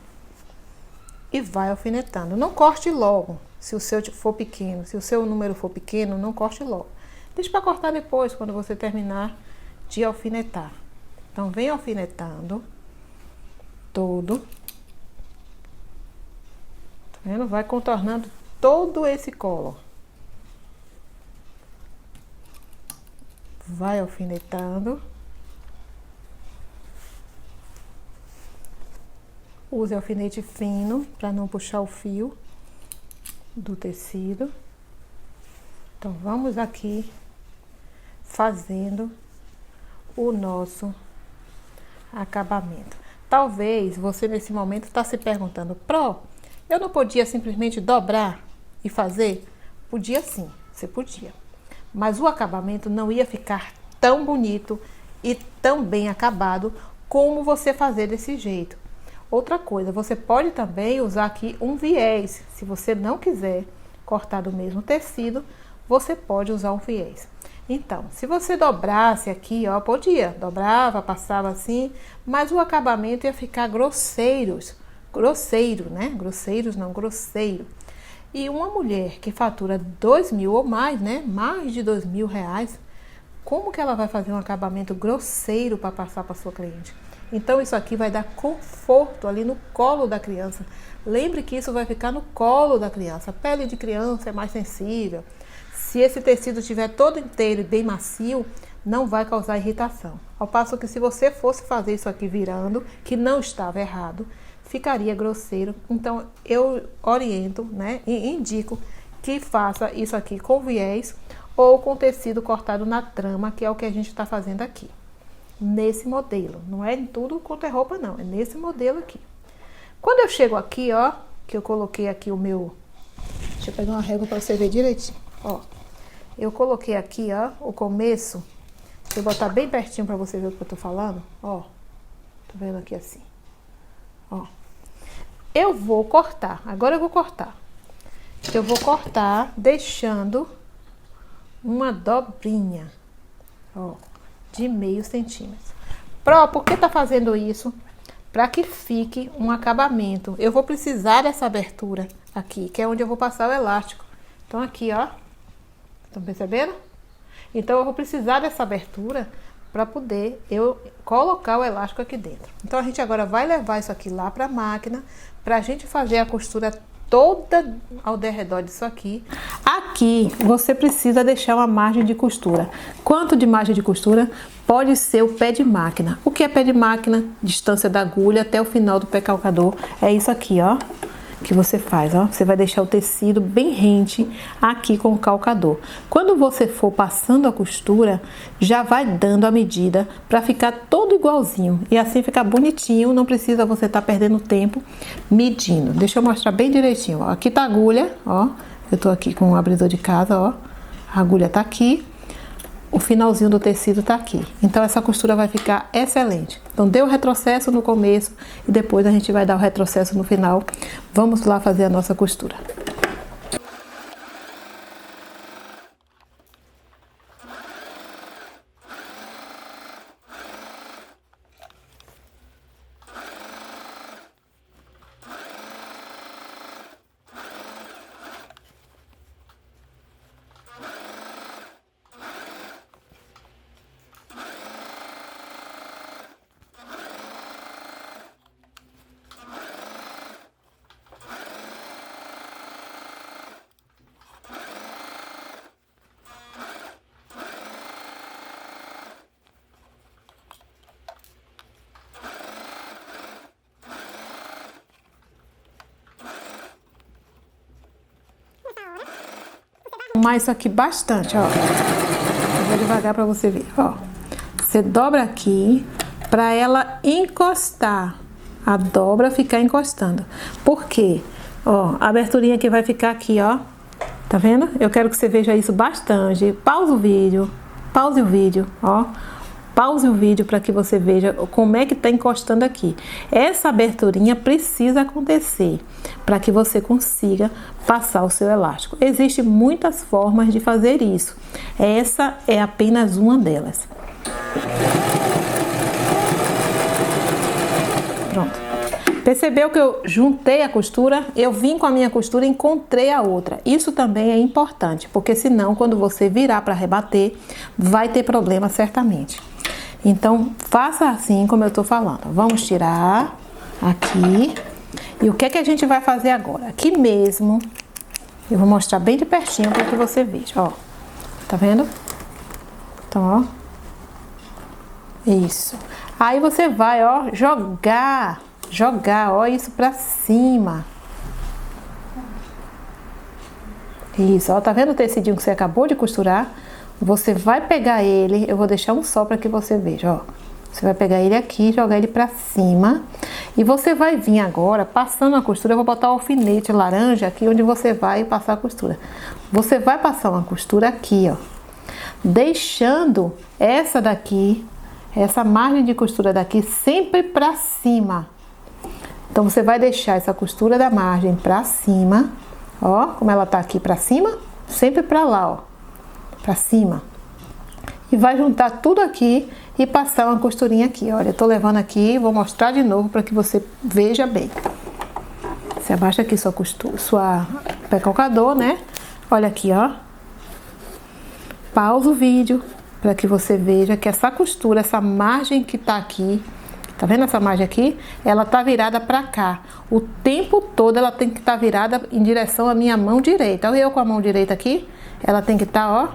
e vai alfinetando. Não corte logo, se o seu for pequeno. Se o seu número for pequeno, não corte logo. Deixa para cortar depois, quando você terminar de alfinetar. Então vem alfinetando todo. Tá vendo? Vai contornando todo esse colo. Vai alfinetando. Use alfinete fino para não puxar o fio do tecido. Então vamos aqui fazendo o nosso acabamento. Talvez você nesse momento está se perguntando: Pro, eu não podia simplesmente dobrar e fazer? Podia sim, você podia. Mas o acabamento não ia ficar tão bonito e tão bem acabado como você fazer desse jeito. Outra coisa, você pode também usar aqui um viés. Se você não quiser cortar do mesmo tecido, você pode usar um viés. Então, se você dobrasse aqui, ó, podia, dobrava, passava assim, mas o acabamento ia ficar grosseiro grosseiro, né? Grosseiros não, grosseiro. E uma mulher que fatura 2.000 ou mais, né? Mais de R$2.000, como que ela vai fazer um acabamento grosseiro para passar para sua cliente? Então isso aqui vai dar conforto ali no colo da criança. Lembre que isso vai ficar no colo da criança. A pele de criança é mais sensível. Se esse tecido estiver todo inteiro e bem macio, não vai causar irritação. Ao passo que se você fosse fazer isso aqui virando, que não estava errado, ficaria grosseiro. Então eu oriento, né, e indico que faça isso aqui com viés ou com tecido cortado na trama, que é o que a gente está fazendo aqui. Nesse modelo. Não é em tudo quanto é roupa, não. É nesse modelo aqui. Quando eu chego aqui, ó, que eu coloquei aqui o meu... Deixa eu pegar uma régua para você ver direitinho. Ó, eu coloquei aqui, ó, o começo. Deixa eu botar bem pertinho para você ver o que eu tô falando. Ó, tô vendo aqui assim. Ó, eu vou cortar. Agora eu vou cortar. Eu vou cortar deixando uma dobrinha, ó, de meio centímetro. Por que tá fazendo isso? Para que fique um acabamento. Eu vou precisar dessa abertura aqui, que é onde eu vou passar o elástico. Então aqui, ó, estão percebendo? Então eu vou precisar dessa abertura para poder eu colocar o elástico aqui dentro. Então a gente agora vai levar isso aqui lá para a máquina, para a gente fazer a costura toda ao redor disso aqui. Aqui você precisa deixar uma margem de costura. Quanto de margem de costura? Pode ser o pé de máquina. O que é pé de máquina? Distância da agulha até o final do pé calcador. É isso aqui, ó, que você faz, ó. Você vai deixar o tecido bem rente aqui com o calcador. Quando você for passando a costura, já vai dando a medida para ficar todo igualzinho e assim ficar bonitinho. Não precisa você estar perdendo tempo medindo. Deixa eu mostrar bem direitinho, ó. Aqui tá a agulha, ó. Eu tô aqui com o abridor de casa, ó. A agulha tá aqui. O finalzinho do tecido tá aqui. Então essa costura vai ficar excelente. Então deu o retrocesso no começo e depois a gente vai dar o retrocesso no final. Vamos lá fazer a nossa costura. Arrumar isso aqui bastante, ó. Eu vou devagar para você ver, ó. Você dobra aqui para ela encostar. A dobra ficar encostando. Por quê? Ó, a aberturinha que vai ficar aqui, ó. Tá vendo? Eu quero que você veja isso bastante. Pause o vídeo, ó. Pause o vídeo para que você veja como é que tá encostando aqui. Essa aberturinha precisa acontecer para que você consiga passar o seu elástico. Existem muitas formas de fazer isso. Essa é apenas uma delas. Pronto. Percebeu que eu juntei a costura? Eu vim com a minha costura e encontrei a outra. Isso também é importante, porque senão quando você virar para rebater, vai ter problema certamente. Então, faça assim como eu tô falando. Vamos tirar aqui. E o que é que a gente vai fazer agora? Aqui mesmo, eu vou mostrar bem de pertinho para que você veja, ó. Tá vendo? Então, ó. Isso. Aí você vai, ó, jogar, ó, isso pra cima. Isso, ó, tá vendo o tecidinho que você acabou de costurar? Você vai pegar ele, eu vou deixar um só para que você veja, ó. Você vai pegar ele aqui, jogar ele pra cima. E você vai vir agora, passando a costura, eu vou botar o alfinete laranja aqui onde você vai passar a costura. Você vai passar uma costura aqui, ó. Deixando essa daqui, essa margem de costura daqui sempre pra cima. Então você vai deixar essa costura da margem pra cima, ó, como ela tá aqui pra cima, sempre pra lá, ó. Pra cima. E vai juntar tudo aqui e passar uma costurinha aqui. Olha, eu tô levando aqui, vou mostrar de novo para que você veja bem. Você abaixa aqui sua precocador, né? Olha aqui, ó. Pausa o vídeo para que você veja que essa costura, essa margem que tá aqui, tá vendo essa margem aqui? Ela tá virada para cá. O tempo todo ela tem que estar virada em direção à minha mão direita. Olha eu com a mão direita aqui, ela tem que estar, ó,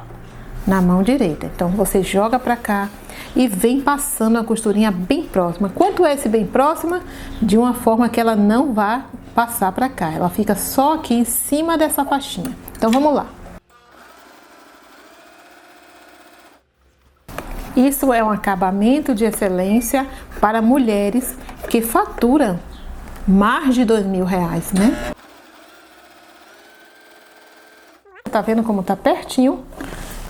na mão direita. Então você joga para cá e vem passando a costurinha bem próxima. Quanto é esse bem próxima? De uma forma que ela não vá passar para cá. Ela fica só aqui em cima dessa faixinha. Então vamos lá. Isso é um acabamento de excelência para mulheres que faturam mais de R$2.000, né? Tá vendo como tá pertinho?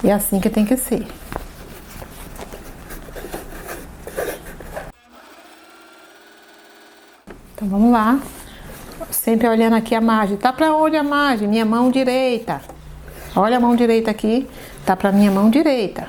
E é assim que tem que ser. Então vamos lá. Sempre olhando aqui a margem. Tá para onde a margem? Minha mão direita. Olha a mão direita aqui. Tá para minha mão direita.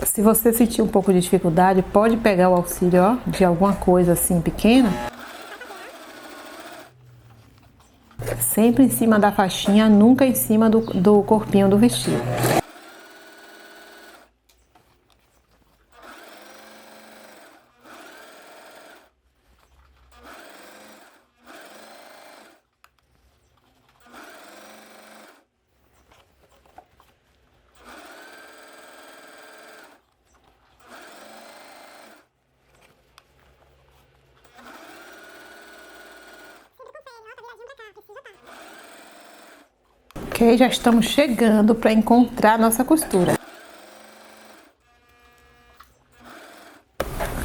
Se você sentir um pouco de dificuldade, pode pegar o auxílio, ó, de alguma coisa assim pequena. Sempre em cima da faixinha, nunca em cima do corpinho do vestido. Ok, já estamos chegando para encontrar nossa costura.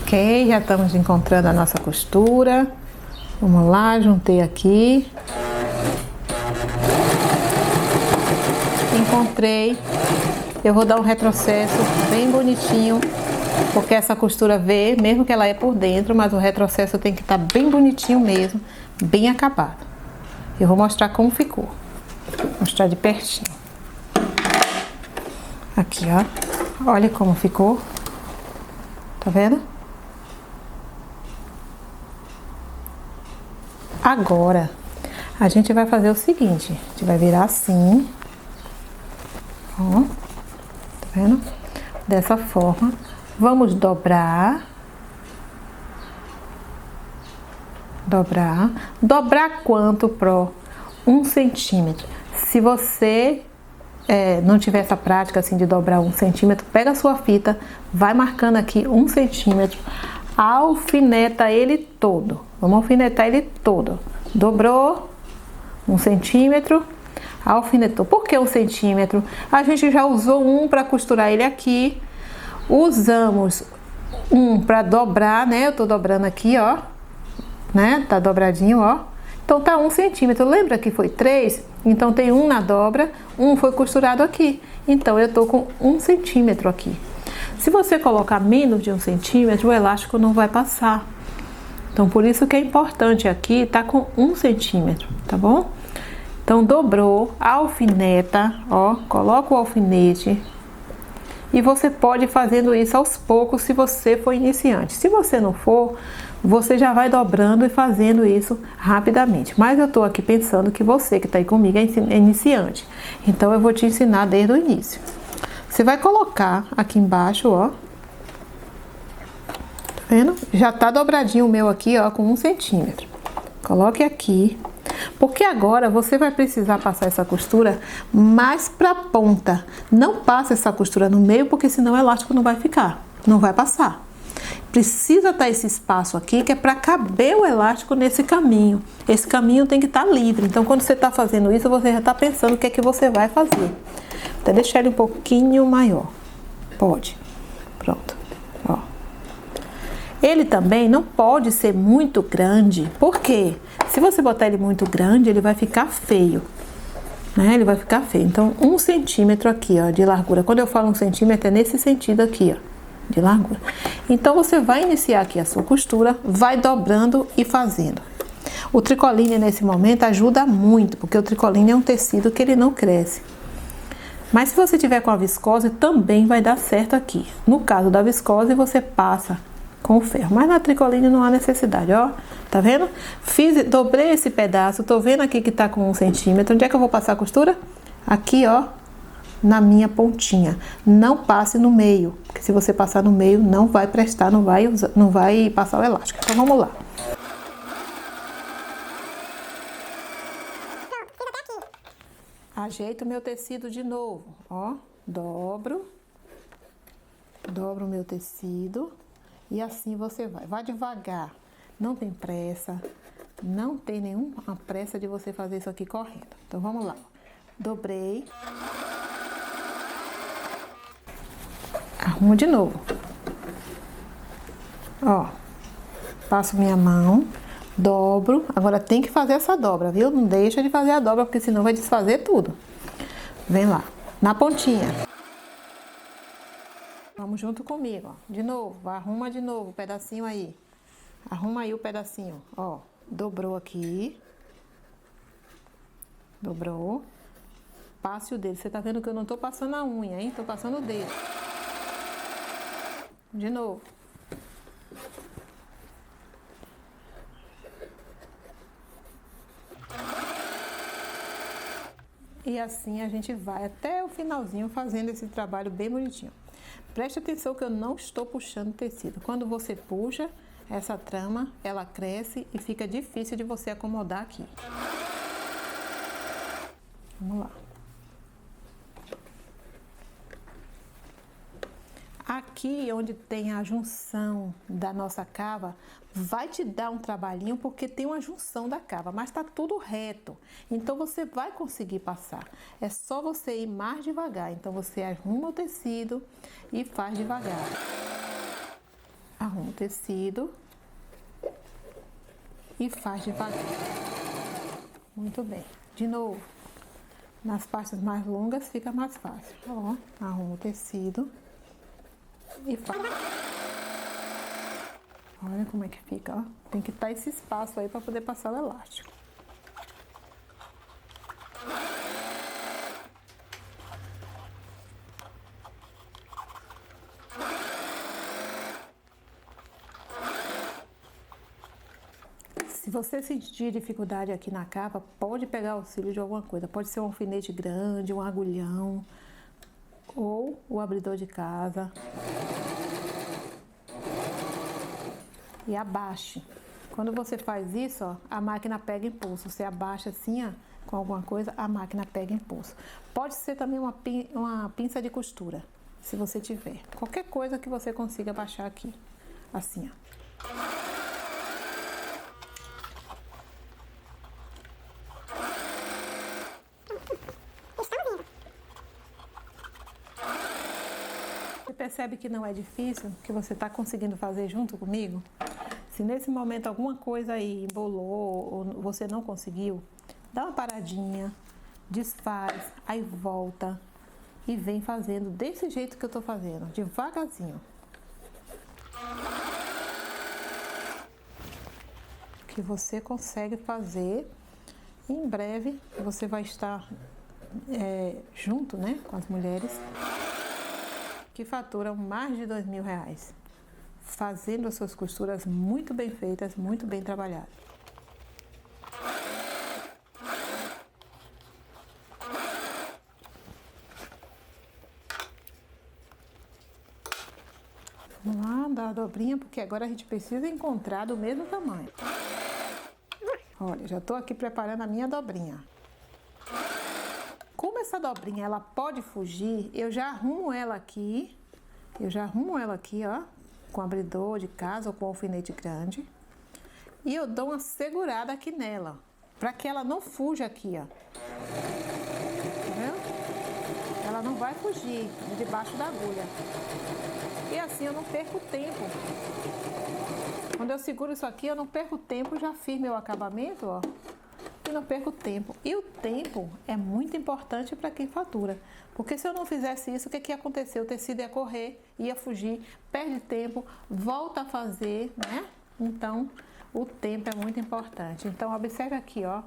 Ok, já estamos encontrando a nossa costura. Vamos lá, juntei aqui. Encontrei. Eu vou dar um retrocesso bem bonitinho, porque essa costura vê, mesmo que ela é por dentro, mas o retrocesso tem que estar bem bonitinho mesmo, bem acabado. Eu vou mostrar como ficou. Vou mostrar de pertinho. Aqui, ó. Olha como ficou. Tá vendo? Agora, a gente vai fazer o seguinte. A gente vai virar assim. Ó. Tá vendo? Dessa forma. Vamos dobrar. Dobrar. Dobrar quanto, Pro? 1 centímetro. Se você não tiver essa prática assim de dobrar 1 centímetro, pega a sua fita, vai marcando aqui 1 centímetro, alfineta ele todo. Vamos alfinetar ele todo. Dobrou 1 centímetro, alfinetou. Por que 1 centímetro? A gente já usou um para costurar ele aqui, usamos um para dobrar, né? Eu tô dobrando aqui, ó, né? Tá dobradinho, ó. Então tá 1 centímetro. Lembra que foi 3? Então tem um na dobra, um foi costurado aqui. Então eu tô com 1 centímetro aqui. Se você colocar menos de 1 centímetro, o elástico não vai passar. Então por isso que é importante aqui tá com 1 centímetro, tá bom? Então dobrou, alfineta, ó, coloca o alfinete. E você pode ir fazendo isso aos poucos se você for iniciante. Se você não for, você já vai dobrando e fazendo isso rapidamente. Mas eu tô aqui pensando que você que tá aí comigo é iniciante. Então eu vou te ensinar desde o início. Você vai colocar aqui embaixo, ó. Tá vendo? Já tá dobradinho o meu aqui, ó, com 1 centímetro. Coloque aqui. Porque agora você vai precisar passar essa costura mais pra ponta. Não passa essa costura no meio, porque senão o elástico não vai ficar. Não vai passar. Precisa estar esse espaço aqui, que é para caber o elástico nesse caminho. Esse caminho tem que estar livre. Então, quando você está fazendo isso, você já está pensando o que é que você vai fazer. Até deixar ele um pouquinho maior. Pode. Pronto. Ó. Ele também não pode ser muito grande. Por quê? Se você botar ele muito grande, ele vai ficar feio. Né? Ele vai ficar feio. Então, 1 centímetro aqui, ó, de largura. Quando eu falo 1 centímetro, é nesse sentido aqui, ó, de largura. Então você vai iniciar aqui a sua costura, vai dobrando e fazendo. O tricoline nesse momento ajuda muito, porque o tricoline é um tecido que ele não cresce. Mas se você tiver com a viscose, também vai dar certo aqui. No caso da viscose, você passa com o ferro. Mas na tricoline não há necessidade, ó. Tá vendo? Dobrei esse pedaço, tô vendo aqui que tá com 1 centímetro. Onde é que eu vou passar a costura? Aqui, ó, na minha pontinha. Não passe no meio, porque se você passar no meio, não vai prestar, não vai passar o elástico. Então vamos lá. Ajeito o meu tecido de novo, ó, dobro o meu tecido e assim você vai devagar, não tem pressa, não tem nenhuma pressa de você fazer isso aqui correndo. Então vamos lá, dobrei, arrumo de novo, ó, passo minha mão, dobro, agora tem que fazer essa dobra, viu? Não deixa de fazer a dobra, porque senão vai desfazer tudo. Vem lá, na pontinha. Vamos junto comigo, ó. De novo, arruma de novo o pedacinho aí. Arruma aí o pedacinho, ó. Dobrou aqui. Dobrou. Passe o dedo. Você tá vendo que eu não tô passando a unha, hein? Tô passando o dedo. De novo. E assim a gente vai até o finalzinho fazendo esse trabalho bem bonitinho. Preste atenção que eu não estou puxando tecido. Quando você puxa, essa trama, ela cresce e fica difícil de você acomodar aqui. Vamos lá. Aqui onde tem a junção da nossa cava, vai te dar um trabalhinho porque tem uma junção da cava, mas tá tudo reto. Então você vai conseguir passar. É só você ir mais devagar. Então você arruma o tecido e faz devagar. Arruma o tecido e faz devagar. Muito bem. De novo. Nas partes mais longas fica mais fácil. Ó, arruma o tecido. E faz. Olha como é que fica, ó. Tem que estar esse espaço aí para poder passar o elástico. Se você sentir dificuldade aqui na cava, pode pegar auxílio de alguma coisa. Pode ser um alfinete grande, um agulhão ou o abridor de casa. E abaixe. Quando você faz isso, ó, a máquina pega impulso. Você abaixa assim, ó, com alguma coisa, a máquina pega impulso. Pode ser também uma pinça de costura, se você tiver. Qualquer coisa que você consiga abaixar aqui. Assim, ó. Percebe que não é difícil, que você está conseguindo fazer junto comigo? Se nesse momento alguma coisa aí embolou ou você não conseguiu, dá uma paradinha, desfaz, aí volta e vem fazendo desse jeito que eu tô fazendo, devagarzinho. Que você consegue fazer. Em breve você vai estar junto, né, com as mulheres que faturam mais de R$2.000, fazendo as suas costuras muito bem feitas, muito bem trabalhadas. Vamos lá, dar a dobrinha, porque agora a gente precisa encontrar do mesmo tamanho. Olha, já tô aqui preparando a minha dobrinha. Como essa dobrinha ela pode fugir, eu já arrumo ela aqui, ó, com abridor de casa ou com alfinete grande. E eu dou uma segurada aqui nela, para que ela não fuja aqui, ó. Tá vendo? Ela não vai fugir de debaixo da agulha. E assim eu não perco tempo. Quando eu seguro isso aqui, eu não perco tempo, já fiz meu acabamento, ó. E não perco tempo. E o tempo é muito importante para quem fatura. Porque se eu não fizesse isso, o que ia acontecer? O tecido ia correr, ia fugir, perde tempo, volta a fazer, né? Então, o tempo é muito importante. Então, observe aqui, ó.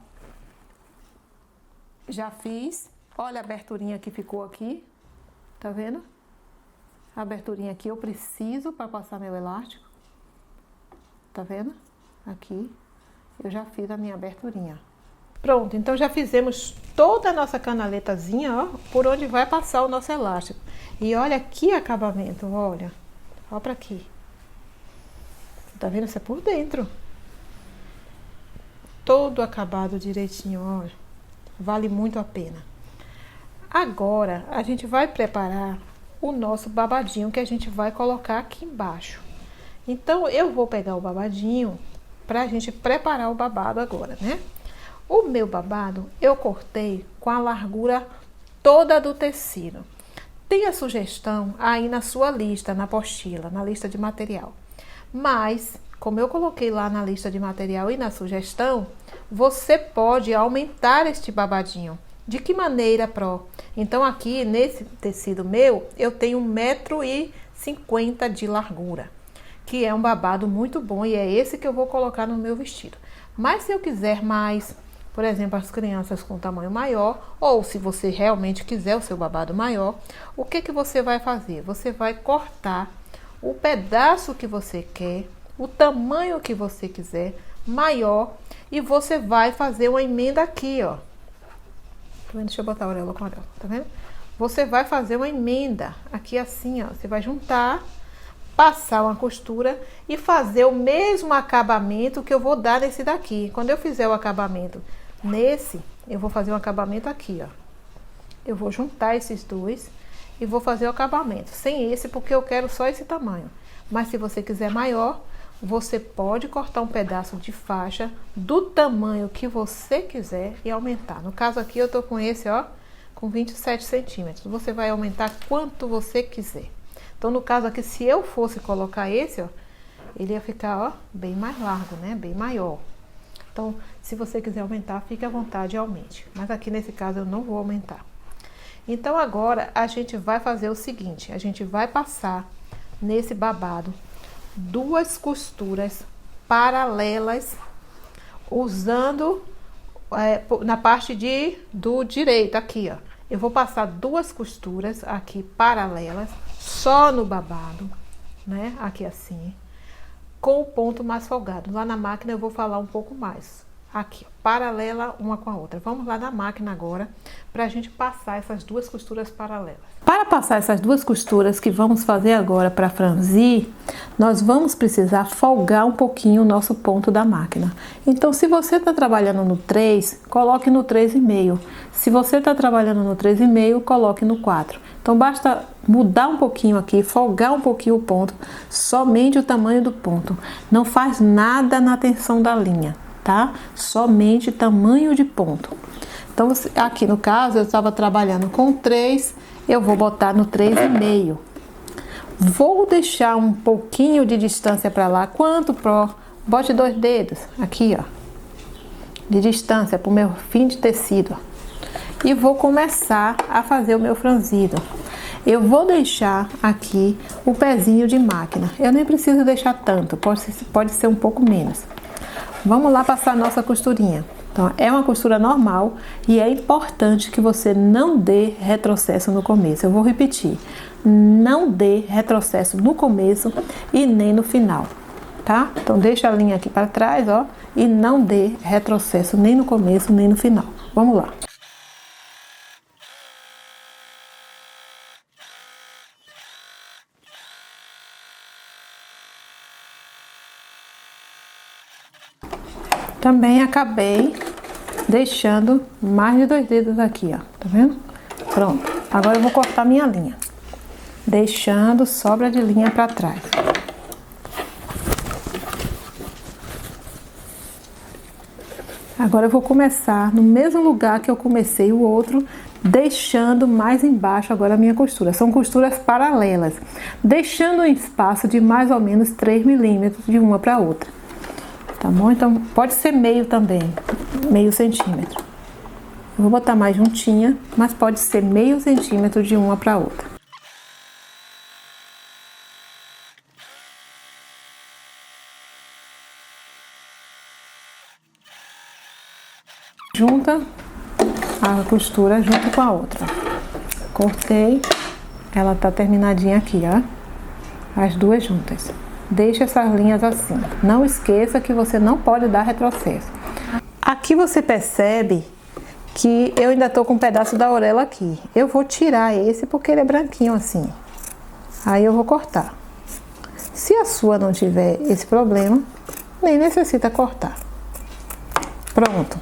Já fiz Olha a aberturinha que ficou aqui, tá vendo? A aberturinha aqui eu preciso para passar meu elástico, tá vendo? Aqui eu já fiz a minha aberturinha. Pronto, então já fizemos toda a nossa canaletazinha, ó, por onde vai passar o nosso elástico. E olha que acabamento, olha, ó pra aqui. Tá vendo? Isso é por dentro. Todo acabado direitinho, olha. Vale muito a pena. Agora, a gente vai preparar o nosso babadinho que a gente vai colocar aqui embaixo. Então, eu vou pegar o babadinho pra gente preparar o babado agora, né? O meu babado, eu cortei com a largura toda do tecido. Tem a sugestão aí na sua lista, na apostila, na lista de material. Mas, como eu coloquei lá na lista de material e na sugestão, você pode aumentar este babadinho. De que maneira, Pro? Então, aqui nesse tecido meu, eu tenho 1,50 m de largura, que é um babado muito bom e é esse que eu vou colocar no meu vestido. Mas se eu quiser mais, por exemplo, as crianças com tamanho maior, ou se você realmente quiser o seu babado maior, o que que você vai fazer? Você vai cortar o pedaço que você quer, o tamanho que você quiser, maior, e você vai fazer uma emenda aqui, ó. Deixa eu botar a auréola com a auréola, tá vendo? Você vai fazer uma emenda aqui assim, ó. Você vai juntar, passar uma costura e fazer o mesmo acabamento que eu vou dar nesse daqui. Quando eu fizer o acabamento nesse, eu vou fazer um acabamento aqui, ó. Eu vou juntar esses dois e vou fazer o acabamento. Sem esse, porque eu quero só esse tamanho. Mas se você quiser maior, você pode cortar um pedaço de faixa do tamanho que você quiser e aumentar. No caso aqui eu tô com esse, ó, com 27 centímetros. Você vai aumentar quanto você quiser. Então no caso aqui, se eu fosse colocar esse, ó, ele ia ficar, ó, bem mais largo, né? Bem maior. Então, se você quiser aumentar, fique à vontade e aumente. Mas aqui nesse caso eu não vou aumentar. Então agora a gente vai fazer o seguinte, a gente vai passar nesse babado duas costuras paralelas, usando na parte do direito aqui, ó. Eu vou passar duas costuras aqui paralelas, só no babado, né? Aqui assim, com o ponto mais folgado. Lá na máquina eu vou falar um pouco mais. Aqui, ó, paralela uma com a outra. Vamos lá na máquina agora, pra gente passar essas duas costuras paralelas. Para passar essas duas costuras que vamos fazer agora para franzir, nós vamos precisar folgar um pouquinho o nosso ponto da máquina. Então, se você está trabalhando no 3, coloque no 3,5. Se você está trabalhando no 3,5, coloque no 4. Então, basta mudar um pouquinho aqui, folgar um pouquinho o ponto, somente o tamanho do ponto. Não faz nada na tensão da linha, tá? Somente tamanho de ponto. Então, aqui no caso, eu estava trabalhando com 3, eu vou botar no 3,5. Vou deixar um pouquinho de distância para lá. Quanto, Pro? Bote 2 dedos, aqui, ó, de distância para o meu fim de tecido. E vou começar a fazer o meu franzido. Eu vou deixar aqui o pezinho de máquina. Eu nem preciso deixar tanto, pode ser um pouco menos. Vamos lá passar a nossa costurinha. Então, é uma costura normal e é importante que você não dê retrocesso no começo. Eu vou repetir, não dê retrocesso no começo e nem no final, tá? Então, deixa a linha aqui para trás, ó, e não dê retrocesso nem no começo nem no final. Vamos lá. Também acabei deixando mais de 2 dedos aqui, ó, tá vendo? Pronto, agora eu vou cortar minha linha, deixando sobra de linha para trás. Agora eu vou começar no mesmo lugar que eu comecei o outro, deixando mais embaixo agora a minha costura. São costuras paralelas, deixando um espaço de mais ou menos 3 milímetros de uma para outra. Tá bom? Então, pode ser meio também, meio centímetro. Eu vou botar mais juntinha, mas pode ser meio centímetro de uma para outra. Junta a costura junto com a outra. Cortei, ela tá terminadinha aqui, ó. As duas juntas. Deixe essas linhas assim. Não esqueça que você não pode dar retrocesso. Aqui você percebe que eu ainda tô com um pedaço da orelha aqui. Eu vou tirar esse porque ele é branquinho assim. Aí eu vou cortar. Se a sua não tiver esse problema, nem necessita cortar. Pronto.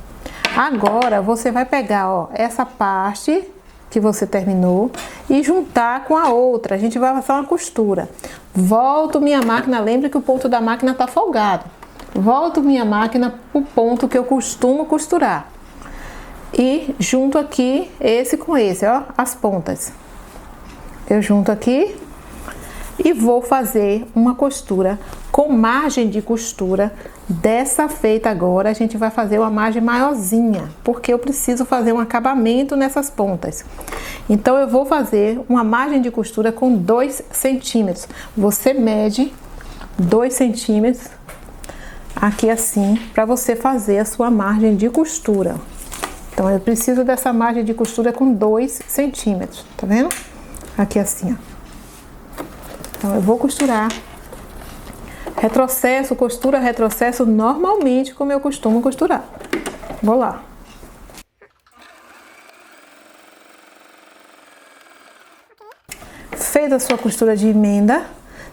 Agora você vai pegar, ó, essa parte que você terminou e juntar com a outra. A gente vai passar uma costura. Volto minha máquina, lembre que o ponto da máquina tá folgado. Volto minha máquina pro ponto que eu costumo costurar. E junto aqui esse com esse, ó, as pontas. Eu junto aqui e vou fazer uma costura com margem de costura. Dessa feita agora, a gente vai fazer uma margem maiorzinha, porque eu preciso fazer um acabamento nessas pontas. Então, eu vou fazer uma margem de costura com 2 centímetros. Você mede 2 centímetros aqui assim, para você fazer a sua margem de costura. Então, eu preciso dessa margem de costura com 2 centímetros, tá vendo? Aqui assim, ó. Então, eu vou costurar. Retrocesso, costura, retrocesso, normalmente como eu costumo costurar. Vou lá. Fez a sua costura de emenda.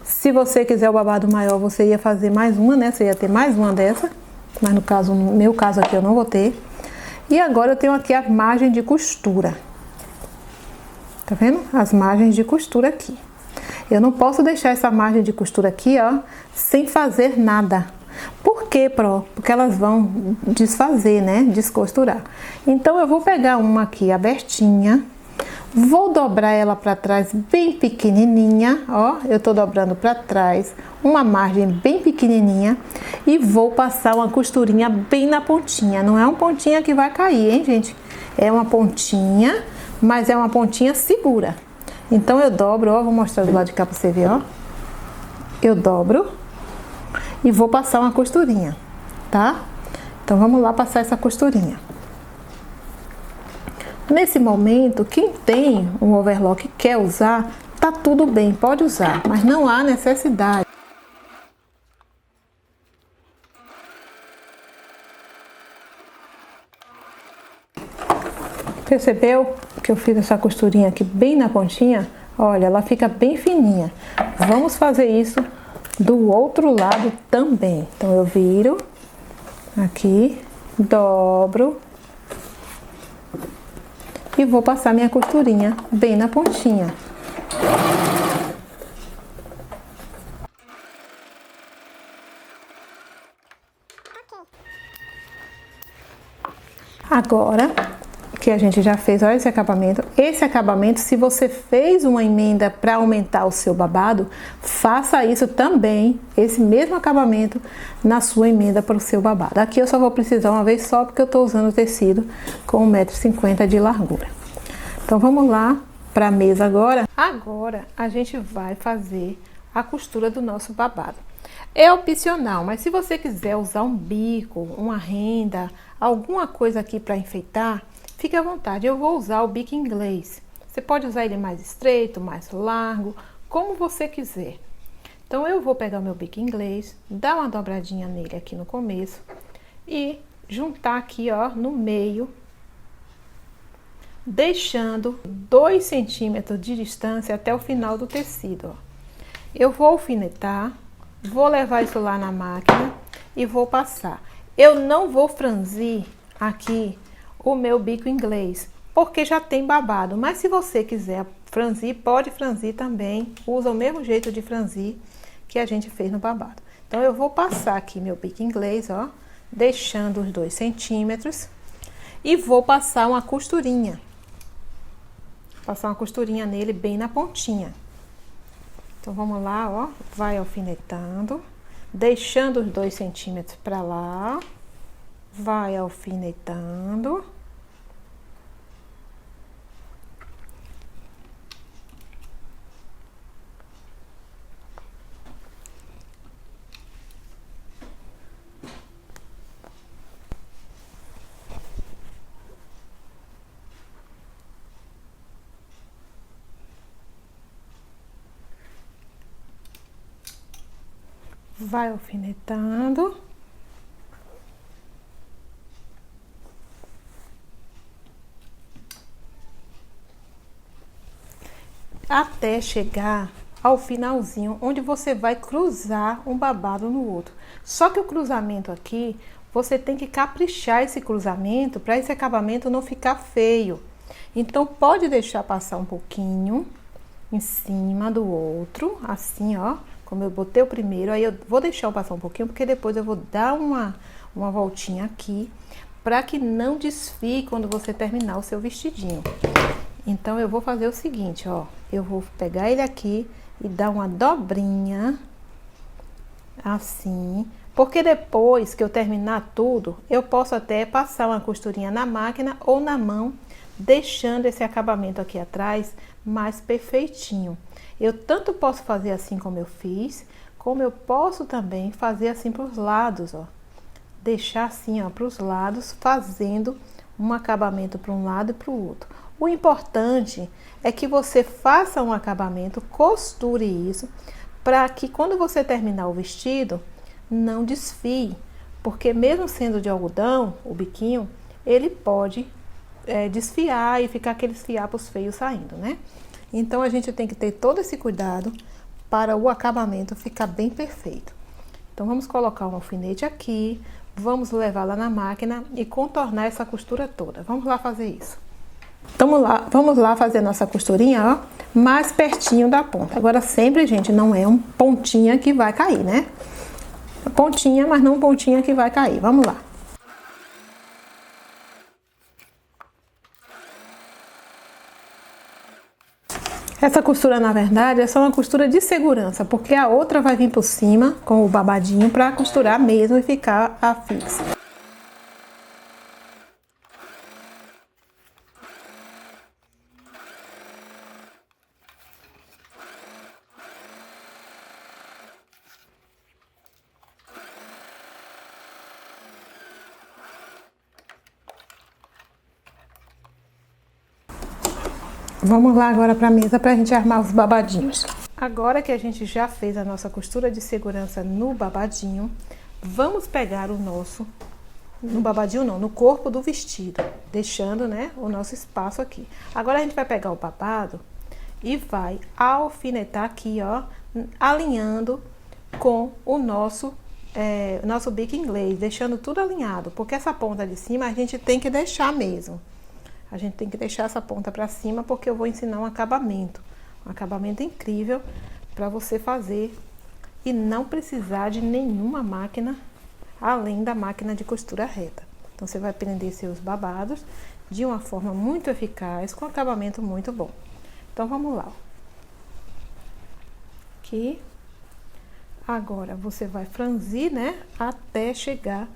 Se você quiser o babado maior, você ia fazer mais uma, né? Você ia ter mais uma dessa. Mas no meu caso aqui eu não vou ter. E agora eu tenho aqui a margem de costura. Tá vendo? As margens de costura aqui. Eu não posso deixar essa margem de costura aqui, ó, sem fazer nada. Por quê, Pro? Porque elas vão desfazer, né? Descosturar. Então, eu vou pegar uma aqui abertinha, vou dobrar ela para trás bem pequenininha, ó. Eu tô dobrando para trás, uma margem bem pequenininha e vou passar uma costurinha bem na pontinha. Não é uma pontinha que vai cair, hein, gente? É uma pontinha, mas é uma pontinha segura. Então, eu dobro, ó, vou mostrar do lado de cá pra você ver, ó. Eu dobro e vou passar uma costurinha, tá? Então, vamos lá passar essa costurinha. Nesse momento, quem tem um overlock e quer usar, tá tudo bem, pode usar, mas não há necessidade. Percebeu que eu fiz essa costurinha aqui bem na pontinha? Olha, ela fica bem fininha. Vamos fazer isso do outro lado também. Então, eu viro aqui, dobro e vou passar minha costurinha bem na pontinha. Agora que a gente já fez, olha esse acabamento. Esse acabamento, se você fez uma emenda para aumentar o seu babado, faça isso também, esse mesmo acabamento, na sua emenda para o seu babado. Aqui eu só vou precisar uma vez só, porque eu estou usando o tecido com 1,50 m de largura. Então, vamos lá para a mesa agora. Agora, a gente vai fazer a costura do nosso babado. É opcional, mas se você quiser usar um bico, uma renda, alguma coisa aqui para enfeitar, fique à vontade. Eu vou usar o bico inglês. Você pode usar ele mais estreito, mais largo, como você quiser. Então, eu vou pegar o meu bico inglês, dar uma dobradinha nele aqui no começo e juntar aqui, ó, no meio, deixando 2 centímetros de distância até o final do tecido, ó. Eu vou alfinetar, vou levar isso lá na máquina e vou passar. Eu não vou franzir aqui o meu bico inglês, porque já tem babado. Mas se você quiser franzir, pode franzir também. Usa o mesmo jeito de franzir que a gente fez no babado. Então, eu vou passar aqui meu bico inglês, ó, deixando os 2 centímetros. E vou passar uma costurinha. Passar uma costurinha nele bem na pontinha. Então, vamos lá, ó. Vai alfinetando, deixando os 2 centímetros para lá. Vai alfinetando. Vai alfinetando. Até chegar ao finalzinho, onde você vai cruzar um babado no outro. Só que o cruzamento aqui, você tem que caprichar esse cruzamento para esse acabamento não ficar feio. Então, pode deixar passar um pouquinho em cima do outro, assim, ó. Como eu botei o primeiro, aí eu vou deixar passar um pouquinho, porque depois eu vou dar uma voltinha aqui, para que não desfie quando você terminar o seu vestidinho. Então, eu vou fazer o seguinte, ó. Eu vou pegar ele aqui e dar uma dobrinha, assim. Porque depois que eu terminar tudo, eu posso até passar uma costurinha na máquina ou na mão, deixando esse acabamento aqui atrás mais perfeitinho. Eu tanto posso fazer assim como eu fiz, como eu posso também fazer assim para os lados, ó. Deixar assim, ó, para os lados, fazendo um acabamento para um lado e para o outro. O importante é que você faça um acabamento, costure isso, para que quando você terminar o vestido, não desfie. Porque mesmo sendo de algodão, o biquinho, ele pode desfiar e ficar aqueles fiapos feios saindo, né? Então, a gente tem que ter todo esse cuidado para o acabamento ficar bem perfeito. Então, vamos colocar um alfinete aqui, vamos levar lá na máquina e contornar essa costura toda. Vamos lá fazer isso. Então, vamos lá fazer a nossa costurinha, ó, mais pertinho da ponta. Agora, sempre, gente, não é um pontinha que vai cair, né? Pontinha, mas não pontinha que vai cair. Vamos lá. Essa costura, na verdade, é só uma costura de segurança, porque a outra vai vir por cima com o babadinho para costurar mesmo e ficar fixa. Vamos lá agora para a mesa para a gente armar os babadinhos. Agora que a gente já fez a nossa costura de segurança no babadinho, vamos pegar o nosso, no babadinho não, no corpo do vestido, deixando, né, o nosso espaço aqui. Agora a gente vai pegar o babado e vai alfinetar aqui, ó, alinhando com o nosso bico inglês, deixando tudo alinhado, porque essa ponta de cima a gente tem que deixar mesmo. A gente tem que deixar essa ponta para cima, porque eu vou ensinar um acabamento incrível para você fazer e não precisar de nenhuma máquina, além da máquina de costura reta. Então, você vai prender seus babados de uma forma muito eficaz, com acabamento muito bom. Então, vamos lá. Aqui. Agora, você vai franzir, né, até chegar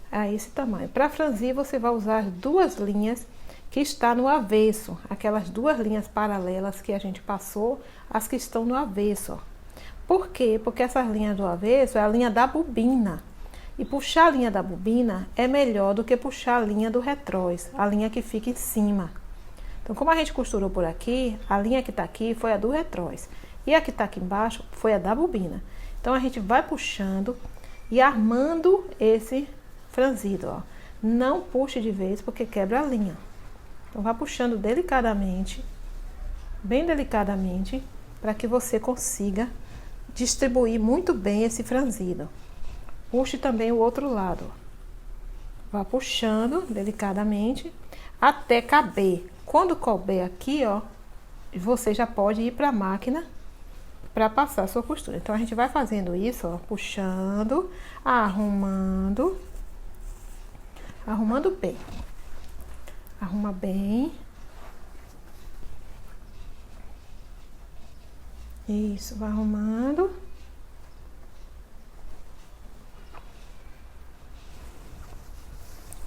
a esse tamanho. Para franzir, você vai usar duas linhas que está no avesso, aquelas duas linhas paralelas que a gente passou, as que estão no avesso, ó. Por quê? Porque essas linhas do avesso é a linha da bobina. E puxar a linha da bobina é melhor do que puxar a linha do retrós, a linha que fica em cima. Então, como a gente costurou por aqui, a linha que tá aqui foi a do retrós. E a que tá aqui embaixo foi a da bobina. Então, a gente vai puxando e armando esse franzido, ó. Não puxe de vez, porque quebra a linha. Então, vá puxando delicadamente, bem delicadamente, para que você consiga distribuir muito bem esse franzido. Puxe também o outro lado. Vá puxando delicadamente até caber. Quando couber aqui, ó, você já pode ir para a máquina para passar a sua costura. Então, a gente vai fazendo isso, ó, puxando, arrumando bem. Arruma bem. Isso, vai arrumando.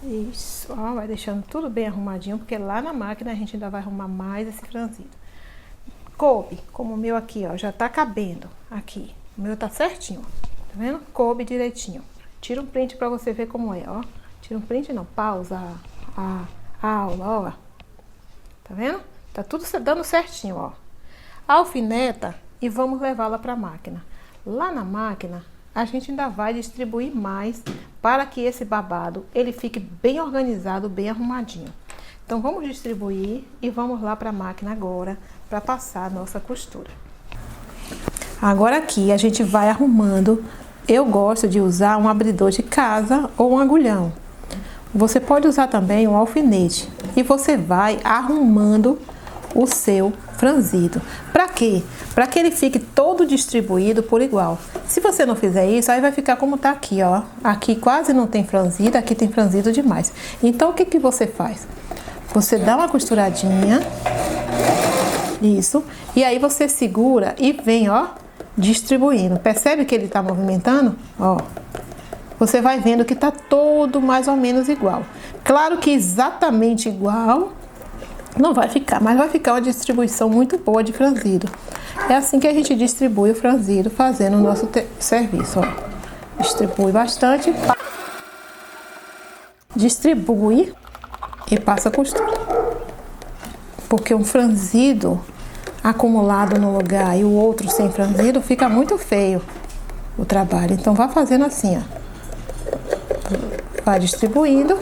Isso, ó, vai deixando tudo bem arrumadinho, porque lá na máquina a gente ainda vai arrumar mais esse franzido. Coube, como o meu aqui, ó, já tá cabendo aqui. O meu tá certinho, ó, tá vendo? Coube direitinho. Tira um print pra você ver como é, ó. Tira um print não, pausa a aula, ó. Tá vendo? Tá tudo dando certinho, ó. Alfineta e vamos levá-la pra máquina. Lá na máquina, a gente ainda vai distribuir mais para que esse babado ele fique bem organizado, bem arrumadinho. Então vamos distribuir e vamos lá para a máquina agora para passar a nossa costura. Agora aqui a gente vai arrumando. Eu gosto de usar um abridor de casa ou um agulhão. Você pode usar também um alfinete e você vai arrumando o seu franzido. Para quê? Para que ele fique todo distribuído por igual. Se você não fizer isso, aí vai ficar como tá aqui, ó. Aqui quase não tem franzido, aqui tem franzido demais. Então o que que você faz? Você dá uma costuradinha, isso, e aí você segura e vem, ó, distribuindo. Percebe que ele tá movimentando? Ó. Você vai vendo que tá todo mais ou menos igual. Claro que exatamente igual não vai ficar, mas vai ficar uma distribuição muito boa de franzido. É assim que a gente distribui o franzido fazendo o nosso serviço, ó. Distribui bastante, distribui e passa a costura. Porque um franzido acumulado no lugar e o outro sem franzido fica muito feio o trabalho. Então vá fazendo assim, ó. Vai distribuindo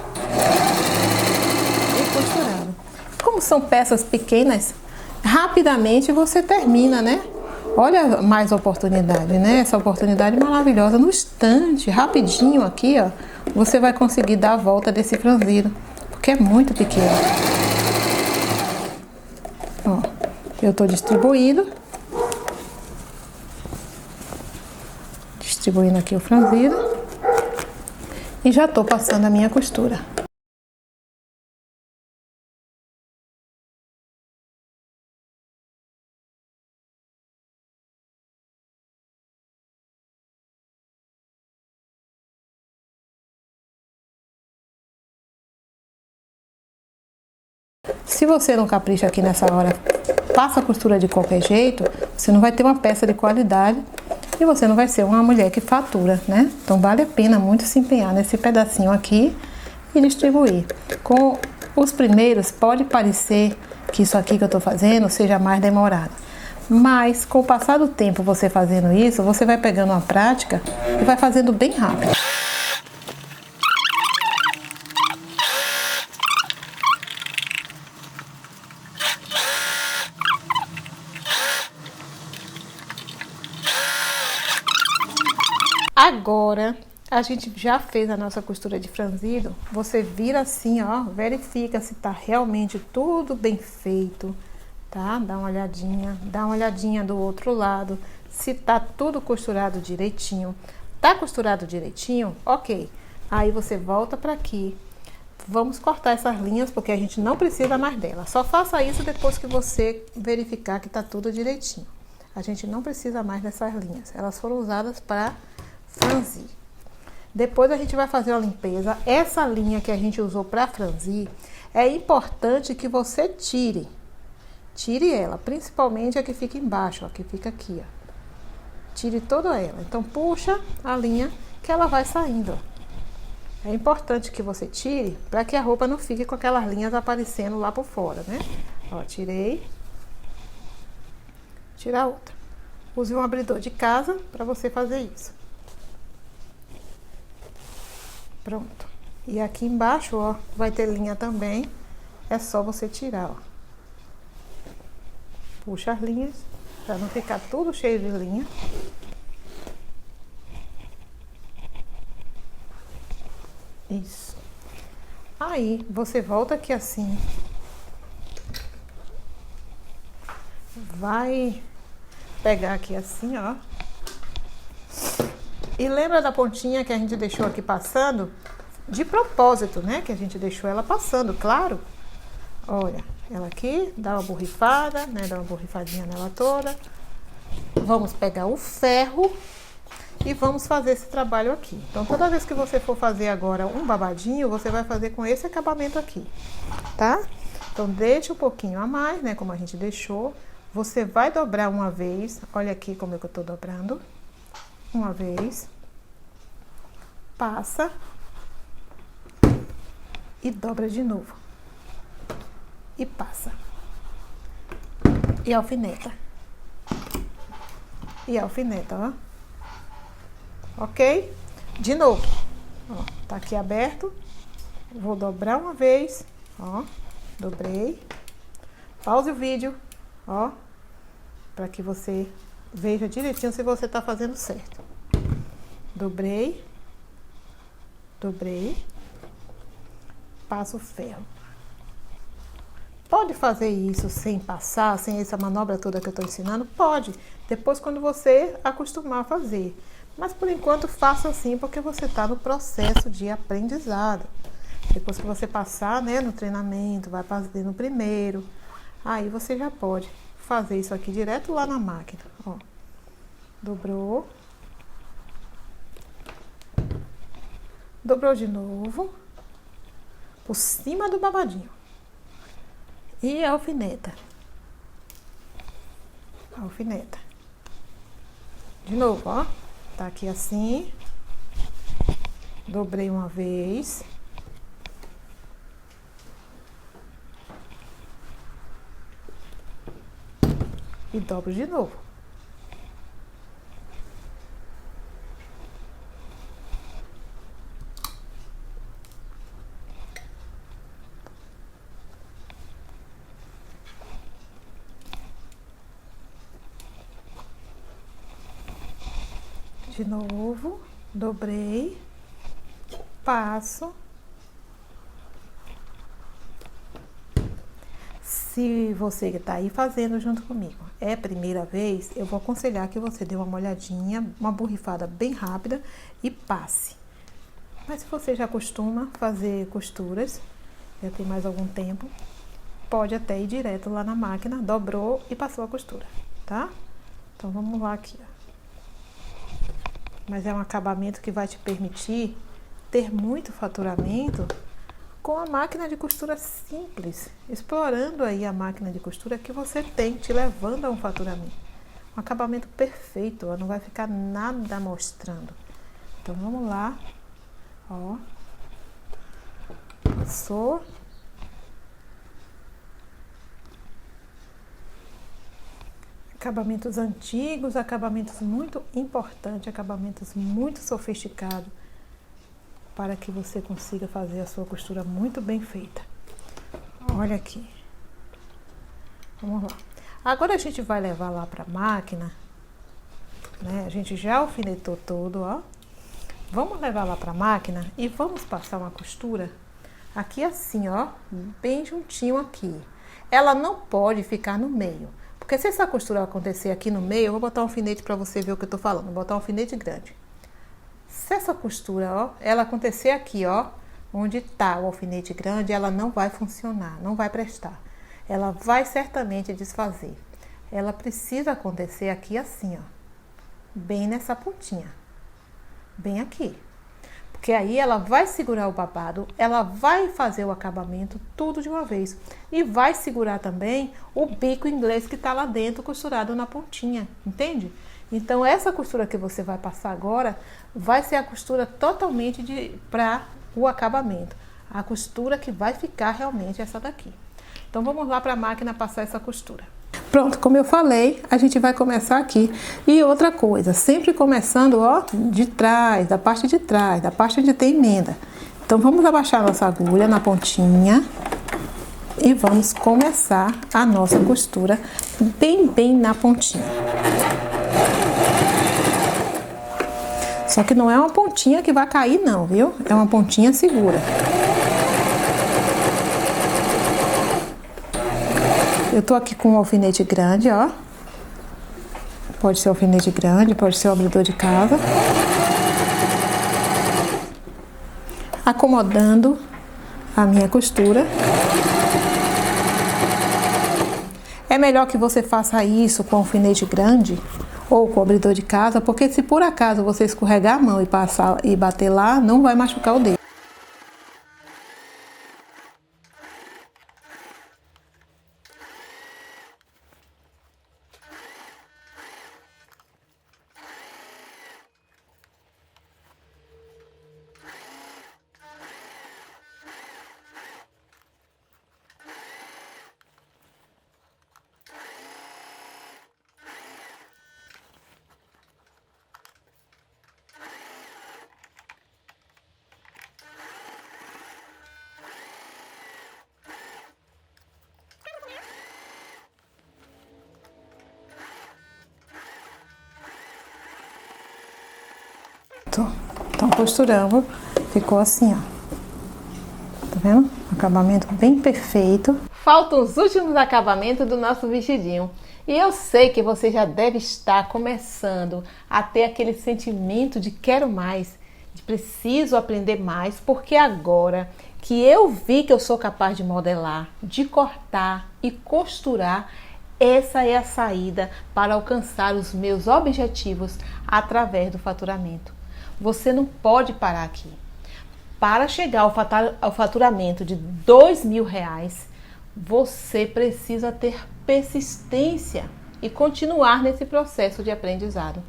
e costurando. Como são peças pequenas, rapidamente você termina, né? Olha mais oportunidade, né? Essa oportunidade maravilhosa. No instante, rapidinho aqui, ó, você vai conseguir dar a volta desse franzido, porque é muito pequeno. Ó, eu tô distribuindo aqui o franzido. E já tô passando a minha costura. Se você não capricha aqui nessa hora, passa a costura de qualquer jeito, você não vai ter uma peça de qualidade e você não vai ser uma mulher que fatura, né? Então vale a pena muito se empenhar nesse pedacinho aqui e distribuir. Com os primeiros pode parecer que isso aqui que eu tô fazendo seja mais demorado, mas com o passar do tempo você fazendo isso, você vai pegando uma prática e vai fazendo bem rápido. Agora, a gente já fez a nossa costura de franzido, você vira assim, ó, verifica se tá realmente tudo bem feito, tá? Dá uma olhadinha do outro lado, se tá tudo costurado direitinho. Tá costurado direitinho? Ok. Aí você volta pra aqui. Vamos cortar essas linhas, porque a gente não precisa mais delas. Só faça isso depois que você verificar que tá tudo direitinho. A gente não precisa mais dessas linhas, elas foram usadas para franzir. Depois a gente vai fazer uma limpeza. Essa linha que a gente usou para franzir, é importante que você tire ela, principalmente a que fica embaixo, ó, que fica aqui, ó. Tire toda ela. Então puxa a linha que ela vai saindo, ó. É importante que você tire para que a roupa não fique com aquelas linhas aparecendo lá por fora, né? Ó, tirei. Tira a outra. Use um abridor de casa para você fazer isso. Pronto. E aqui embaixo, ó, vai ter linha também. É só você tirar, ó. Puxa as linhas, para não ficar tudo cheio de linha. Isso. Aí, você volta aqui assim. Vai pegar aqui assim, ó. E lembra da pontinha que a gente deixou aqui passando? De propósito, né? Que a gente deixou ela passando, claro. Olha, ela aqui, dá uma borrifada, né? Dá uma borrifadinha nela toda. Vamos pegar o ferro e vamos fazer esse trabalho aqui. Então, toda vez que você for fazer agora um babadinho, você vai fazer com esse acabamento aqui, tá? Então, deixa um pouquinho a mais, né? Como a gente deixou. Você vai dobrar uma vez. Olha aqui como é que eu tô dobrando. Uma vez, passa e dobra de novo e passa e alfineta, ó. ok? De novo, ó, tá aqui aberto. Vou dobrar uma vez, ó, dobrei. Pause o vídeo, ó, para que você veja direitinho se você tá fazendo certo. Dobrei, dobrei, passo o ferro. Pode fazer isso sem passar, sem essa manobra toda que eu tô ensinando? Pode, depois quando você acostumar a fazer. Mas por enquanto faça assim, porque você tá no processo de aprendizado. Depois que você passar, né, no treinamento, vai fazer no primeiro, aí você já pode fazer isso aqui direto lá na máquina, ó. Dobrou. Dobrou de novo. Por cima do babadinho. E alfineta. Alfineta. De novo, ó. Tá aqui assim. Dobrei uma vez. E dobro de novo. De novo, dobrei, passo. Se você está aí fazendo junto comigo é a primeira vez, eu vou aconselhar que você dê uma olhadinha, uma borrifada bem rápida e passe. Mas se você já costuma fazer costuras, já tem mais algum tempo, pode até ir direto lá na máquina, dobrou e passou a costura, tá? Então vamos lá aqui, ó. Mas é um acabamento que vai te permitir ter muito faturamento com a máquina de costura simples, explorando aí a máquina de costura que você tem, te levando a um faturamento. Um acabamento perfeito, ó, não vai ficar nada mostrando. Então vamos lá, ó, passou. Acabamentos antigos, acabamentos muito importantes, acabamentos muito sofisticados, para que você consiga fazer a sua costura muito bem feita. Olha aqui. Vamos lá. Agora a gente vai levar lá para a máquina, né? A gente já alfinetou todo, ó. Vamos levar lá para a máquina e vamos passar uma costura aqui assim, ó, bem juntinho aqui. Ela não pode ficar no meio. Porque se essa costura acontecer aqui no meio, eu vou botar um alfinete para você ver o que eu tô falando. Vou botar um alfinete grande. Se essa costura, ó, ela acontecer aqui, ó, onde tá o alfinete grande, ela não vai funcionar, não vai prestar. Ela vai certamente desfazer. Ela precisa acontecer aqui assim, ó, bem nessa pontinha. Bem aqui. Porque aí ela vai segurar o babado, ela vai fazer o acabamento tudo de uma vez. E vai segurar também o bico inglês que tá lá dentro, costurado na pontinha, entende? Então essa costura que você vai passar agora, vai ser a costura totalmente para o acabamento. A costura que vai ficar realmente essa daqui. Então vamos lá para a máquina passar essa costura. Pronto, como eu falei, a gente vai começar aqui. E outra coisa, sempre começando, ó, de trás, da parte de trás, da parte onde tem emenda. Então vamos abaixar nossa agulha na pontinha e vamos começar a nossa costura bem na pontinha. Só que não é uma pontinha que vai cair não, viu? É uma pontinha segura. Eu tô aqui com um alfinete grande, ó. Pode ser alfinete grande, pode ser o abridor de casa. Acomodando a minha costura. É melhor que você faça isso com alfinete grande ou com abridor de casa, porque se por acaso você escorregar a mão e passar e bater lá, não vai machucar o dedo. Pronto. Então, costuramos. Ficou assim, ó. Tá vendo? Acabamento bem perfeito. Faltam os últimos acabamentos do nosso vestidinho. E eu sei que você já deve estar começando a ter aquele sentimento de quero mais, de preciso aprender mais, porque agora que eu vi que eu sou capaz de modelar, de cortar e costurar, essa é a saída para alcançar os meus objetivos através do faturamento. Você não pode parar aqui. Para chegar ao faturamento de R$2.000, você precisa ter persistência e continuar nesse processo de aprendizado.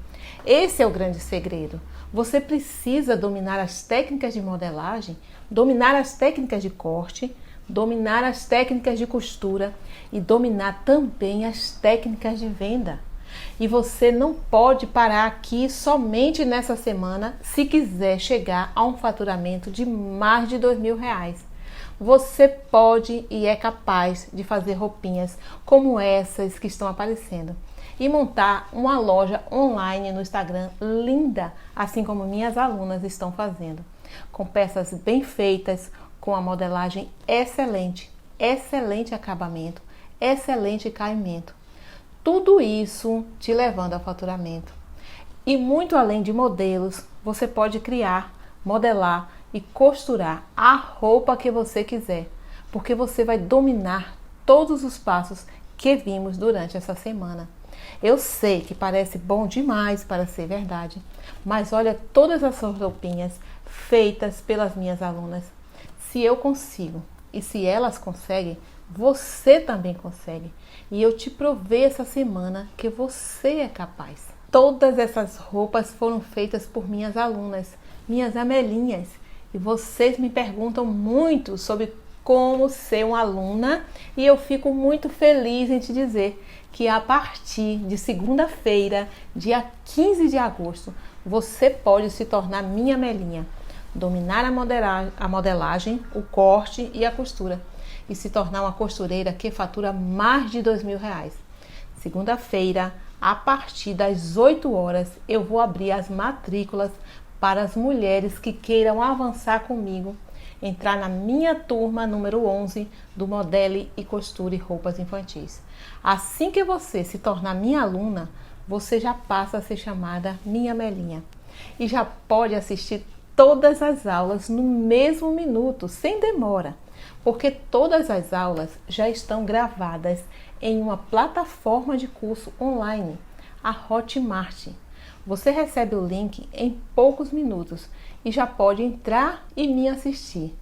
Esse é o grande segredo. Você precisa dominar as técnicas de modelagem, dominar as técnicas de corte, dominar as técnicas de costura e dominar também as técnicas de venda. E você não pode parar aqui somente nessa semana se quiser chegar a um faturamento de mais de R$2.000. Você pode e é capaz de fazer roupinhas como essas que estão aparecendo e montar uma loja online no Instagram linda, assim como minhas alunas estão fazendo, com peças bem feitas, com a modelagem excelente, excelente acabamento, excelente caimento. Tudo isso te levando ao faturamento. E muito além de modelos, você pode criar, modelar e costurar a roupa que você quiser, porque você vai dominar todos os passos que vimos durante essa semana. Eu sei que parece bom demais para ser verdade, mas olha todas essas roupinhas feitas pelas minhas alunas. Se eu consigo e se elas conseguem, você também consegue. E eu te provei essa semana que você é capaz. Todas essas roupas foram feitas por minhas alunas, minhas Amelinhas. E vocês me perguntam muito sobre como ser uma aluna e eu fico muito feliz em te dizer que a partir de segunda-feira, dia 15 de agosto, você pode se tornar minha Amelinha, dominar a modelagem, o corte e a costura e se tornar uma costureira que fatura mais de R$2.000. Segunda-feira, a partir das 8 horas, eu vou abrir as matrículas para as mulheres que queiram avançar comigo, entrar na minha turma número 11 do Modele e Costure Roupas Infantis. Assim que você se tornar minha aluna, você já passa a ser chamada minha Amelinha e já pode assistir todas as aulas no mesmo minuto, sem demora, porque todas as aulas já estão gravadas em uma plataforma de curso online, a Hotmart. Você recebe o link em poucos minutos e já pode entrar e me assistir.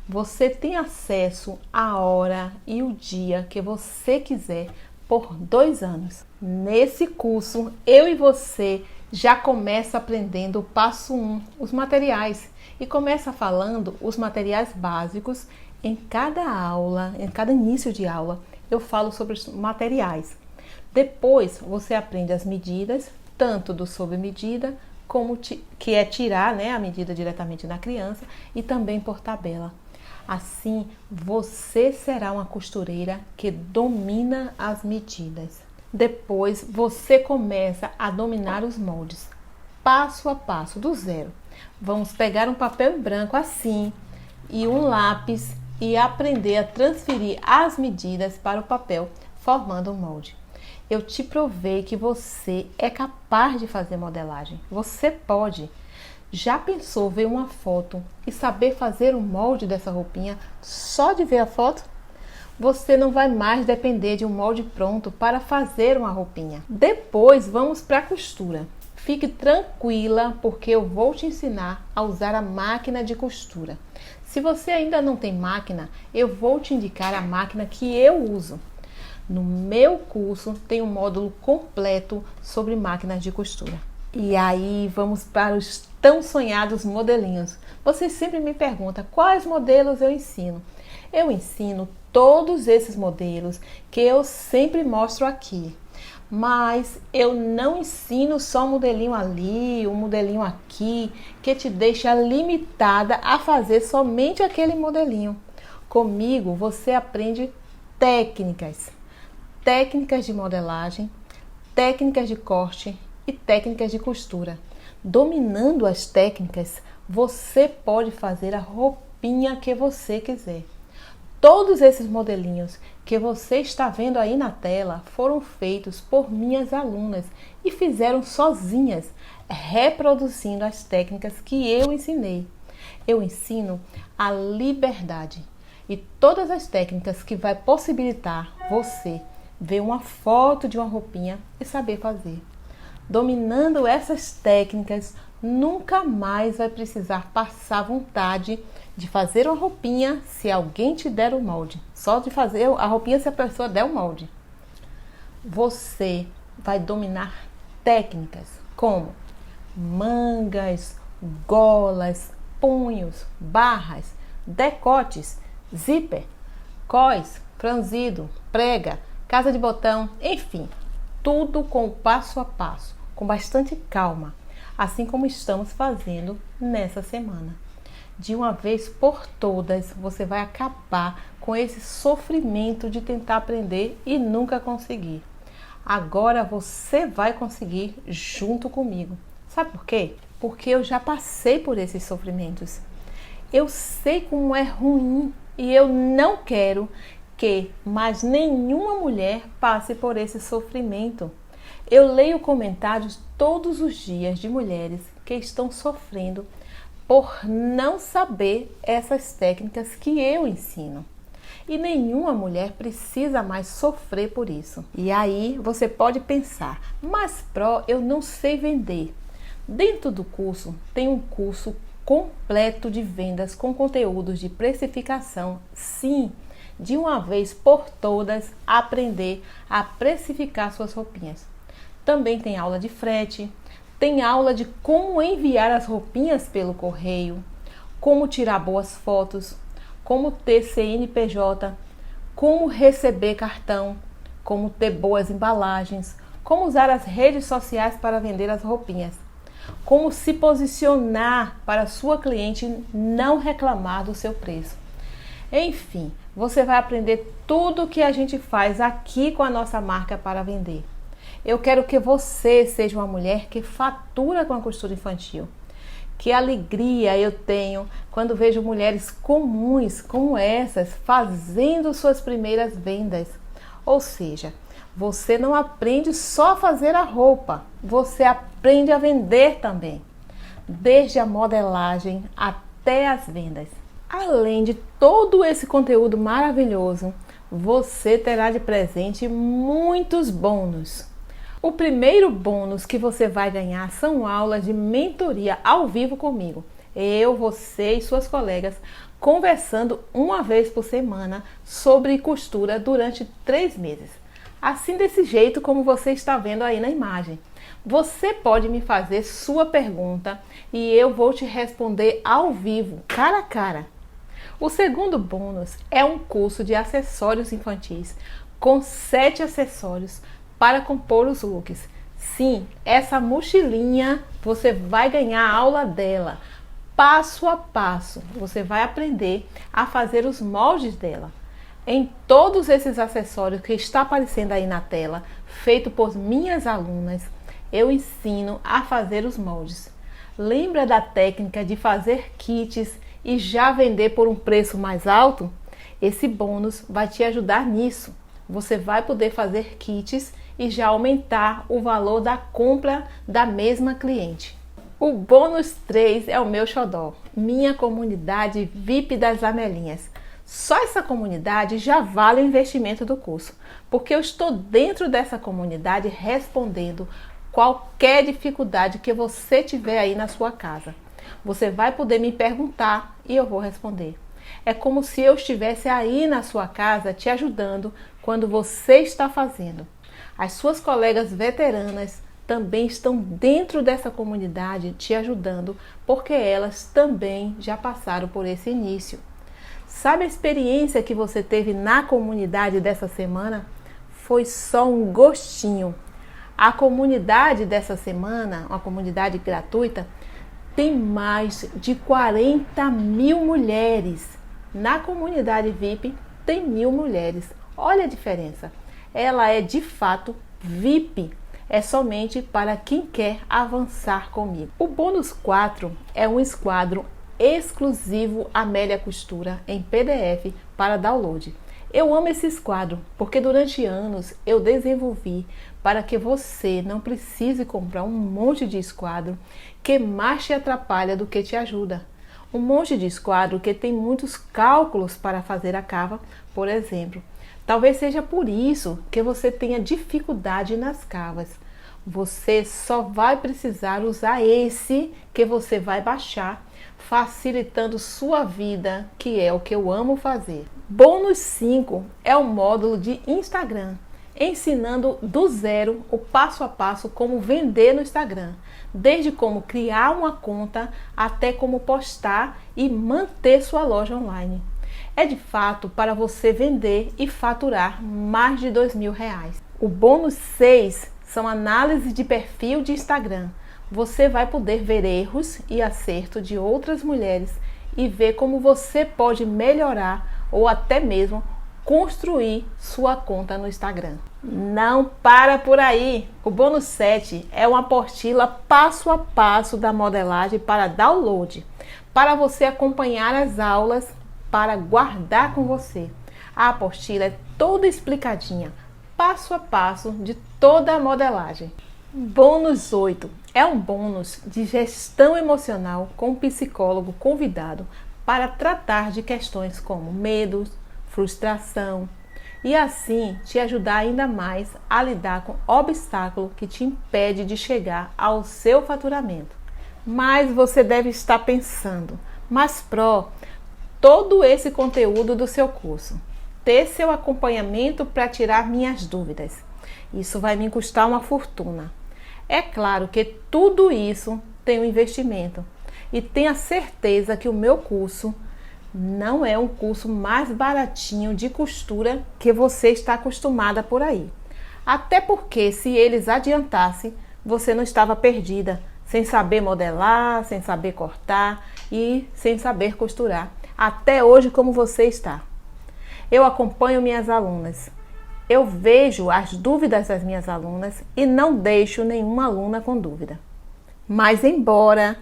Você tem acesso à hora e o dia que você quiser por 2 anos. Nesse curso, eu e você já começa aprendendo o passo 1, os materiais, e começa falando os materiais básicos. Em cada aula, em cada início de aula, eu falo sobre os materiais. Depois, você aprende as medidas, tanto do sob medida, como que é tirar, né, a medida diretamente da criança, e também por tabela. Assim, você será uma costureira que domina as medidas. Depois, você começa a dominar os moldes, passo a passo, do zero. Vamos pegar um papel em branco assim e um lápis e aprender a transferir as medidas para o papel, formando um molde. Eu te provei que você é capaz de fazer modelagem. Você pode. Já pensou ver uma foto e saber fazer um molde dessa roupinha só de ver a foto? Você não vai mais depender de um molde pronto para fazer uma roupinha. Depois vamos para a costura. Fique tranquila, porque eu vou te ensinar a usar a máquina de costura. Se você ainda não tem máquina, eu vou te indicar a máquina que eu uso. No meu curso tem um módulo completo sobre máquinas de costura. E aí vamos para os tão sonhados modelinhos. Vocês sempre me perguntam quais modelos eu ensino. Eu ensino todos esses modelos que eu sempre mostro aqui. Mas eu não ensino só um modelinho ali, um modelinho aqui, que te deixa limitada a fazer somente aquele modelinho. Comigo você aprende técnicas de modelagem, técnicas de corte e técnicas de costura. Dominando as técnicas, você pode fazer a roupinha que você quiser. Todos esses modelinhos que você está vendo aí na tela foram feitos por minhas alunas e fizeram sozinhas, reproduzindo as técnicas que eu ensinei. Eu ensino a liberdade e todas as técnicas que vai possibilitar você ver uma foto de uma roupinha e saber fazer. Dominando essas técnicas, nunca mais vai precisar passar vontade de fazer uma roupinha se alguém te der o molde. Só de fazer a roupinha se a pessoa der o molde. Você vai dominar técnicas como mangas, golas, punhos, barras, decotes, zíper, cós, franzido, prega, casa de botão, enfim, tudo com o passo a passo, com bastante calma, assim como estamos fazendo nessa semana. De uma vez por todas, você vai acabar com esse sofrimento de tentar aprender e nunca conseguir. Agora você vai conseguir junto comigo. Sabe por quê? Porque eu já passei por esses sofrimentos. Eu sei como é ruim e eu não quero que mais nenhuma mulher passe por esse sofrimento. Eu leio comentários todos os dias de mulheres que estão sofrendo por não saber essas técnicas que eu ensino. E nenhuma mulher precisa mais sofrer por isso. E aí você pode pensar, mas Pro, eu não sei vender. Dentro do curso tem um curso completo de vendas com conteúdos de precificação. Sim, de uma vez por todas aprender a precificar suas roupinhas. Também tem aula de frete, tem aula de como enviar as roupinhas pelo correio, como tirar boas fotos, como ter CNPJ, como receber cartão, como ter boas embalagens, como usar as redes sociais para vender as roupinhas, como se posicionar para a sua cliente não reclamar do seu preço. Enfim, você vai aprender tudo o que a gente faz aqui com a nossa marca para vender. Eu quero que você seja uma mulher que fatura com a costura infantil. Que alegria eu tenho quando vejo mulheres comuns como essas fazendo suas primeiras vendas. Ou seja, você não aprende só a fazer a roupa, você aprende a vender também, desde a modelagem até as vendas. Além de todo esse conteúdo maravilhoso, você terá de presente muitos bônus. O primeiro bônus que você vai ganhar são aulas de mentoria ao vivo comigo. Eu, você e suas colegas conversando uma vez por semana sobre costura durante 3 meses. Assim, desse jeito como você está vendo aí na imagem. Você pode me fazer sua pergunta e eu vou te responder ao vivo, cara a cara. O segundo bônus é um curso de acessórios infantis com 7 acessórios para compor os looks. Sim, essa mochilinha você vai ganhar a aula dela, passo a passo. Você vai aprender a fazer os moldes dela. Em todos esses acessórios que está aparecendo aí na tela, feito por minhas alunas, eu ensino a fazer os moldes. Lembra da técnica de fazer kits e já vender por um preço mais alto? Esse bônus vai te ajudar nisso. Você vai poder fazer kits e já aumentar o valor da compra da mesma cliente. O bônus 3 é o meu xodó, minha comunidade VIP das Amelinhas. Só essa comunidade já vale o investimento do curso, porque eu estou dentro dessa comunidade respondendo qualquer dificuldade que você tiver aí na sua casa. Você vai poder me perguntar e eu vou responder. É como se eu estivesse aí na sua casa te ajudando quando você está fazendo. As suas colegas veteranas também estão dentro dessa comunidade te ajudando, porque elas também já passaram por esse início. Sabe a experiência que você teve na comunidade dessa semana? Foi só um gostinho. A comunidade dessa semana, uma comunidade gratuita, tem mais de 40 mil mulheres. Na comunidade VIP tem 1000 mulheres. Olha a diferença. Ela é de fato VIP. é somente para quem quer avançar comigo. O bônus 4 é um esquadro exclusivo Amélia Costura em PDF para download. Eu amo esse esquadro porque durante anos eu desenvolvi para que você não precise comprar um monte de esquadro que mais te atrapalha do que te ajuda. Um monte de esquadro que tem muitos cálculos para fazer a cava, por exemplo. Talvez seja por isso que você tenha dificuldade nas cavas. Você só vai precisar usar esse que você vai baixar, facilitando sua vida, que é o que eu amo fazer. Bônus 5 é o módulo de Instagram, ensinando do zero o passo a passo como vender no Instagram, desde como criar uma conta até como postar e manter sua loja online. É de fato para você vender e faturar mais de R$2.000. O bônus 6 são análises de perfil de Instagram. Você vai poder ver erros e acertos de outras mulheres e ver como você pode melhorar ou até mesmo construir sua conta no Instagram. Não para por aí! O bônus 7 é uma apostila passo a passo da modelagem para download, para você acompanhar as aulas, para guardar com você. A apostila é toda explicadinha, passo a passo de toda a modelagem. Bônus 8 é um bônus de gestão emocional com um psicólogo convidado para tratar de questões como medos, frustração e assim te ajudar ainda mais a lidar com obstáculo que te impede de chegar ao seu faturamento. Mas você deve estar pensando, mas todo esse conteúdo do seu curso, ter seu acompanhamento para tirar minhas dúvidas, isso vai me custar uma fortuna. É claro que tudo isso tem um investimento e tenha certeza que o meu curso não é um curso mais baratinho de costura que você está acostumada por aí. Até porque se eles adiantassem, você não estava perdida, sem saber modelar, sem saber cortar e sem saber costurar. Até hoje como você está. Eu acompanho minhas alunas. Eu vejo as dúvidas das minhas alunas e não deixo nenhuma aluna com dúvida. Mas embora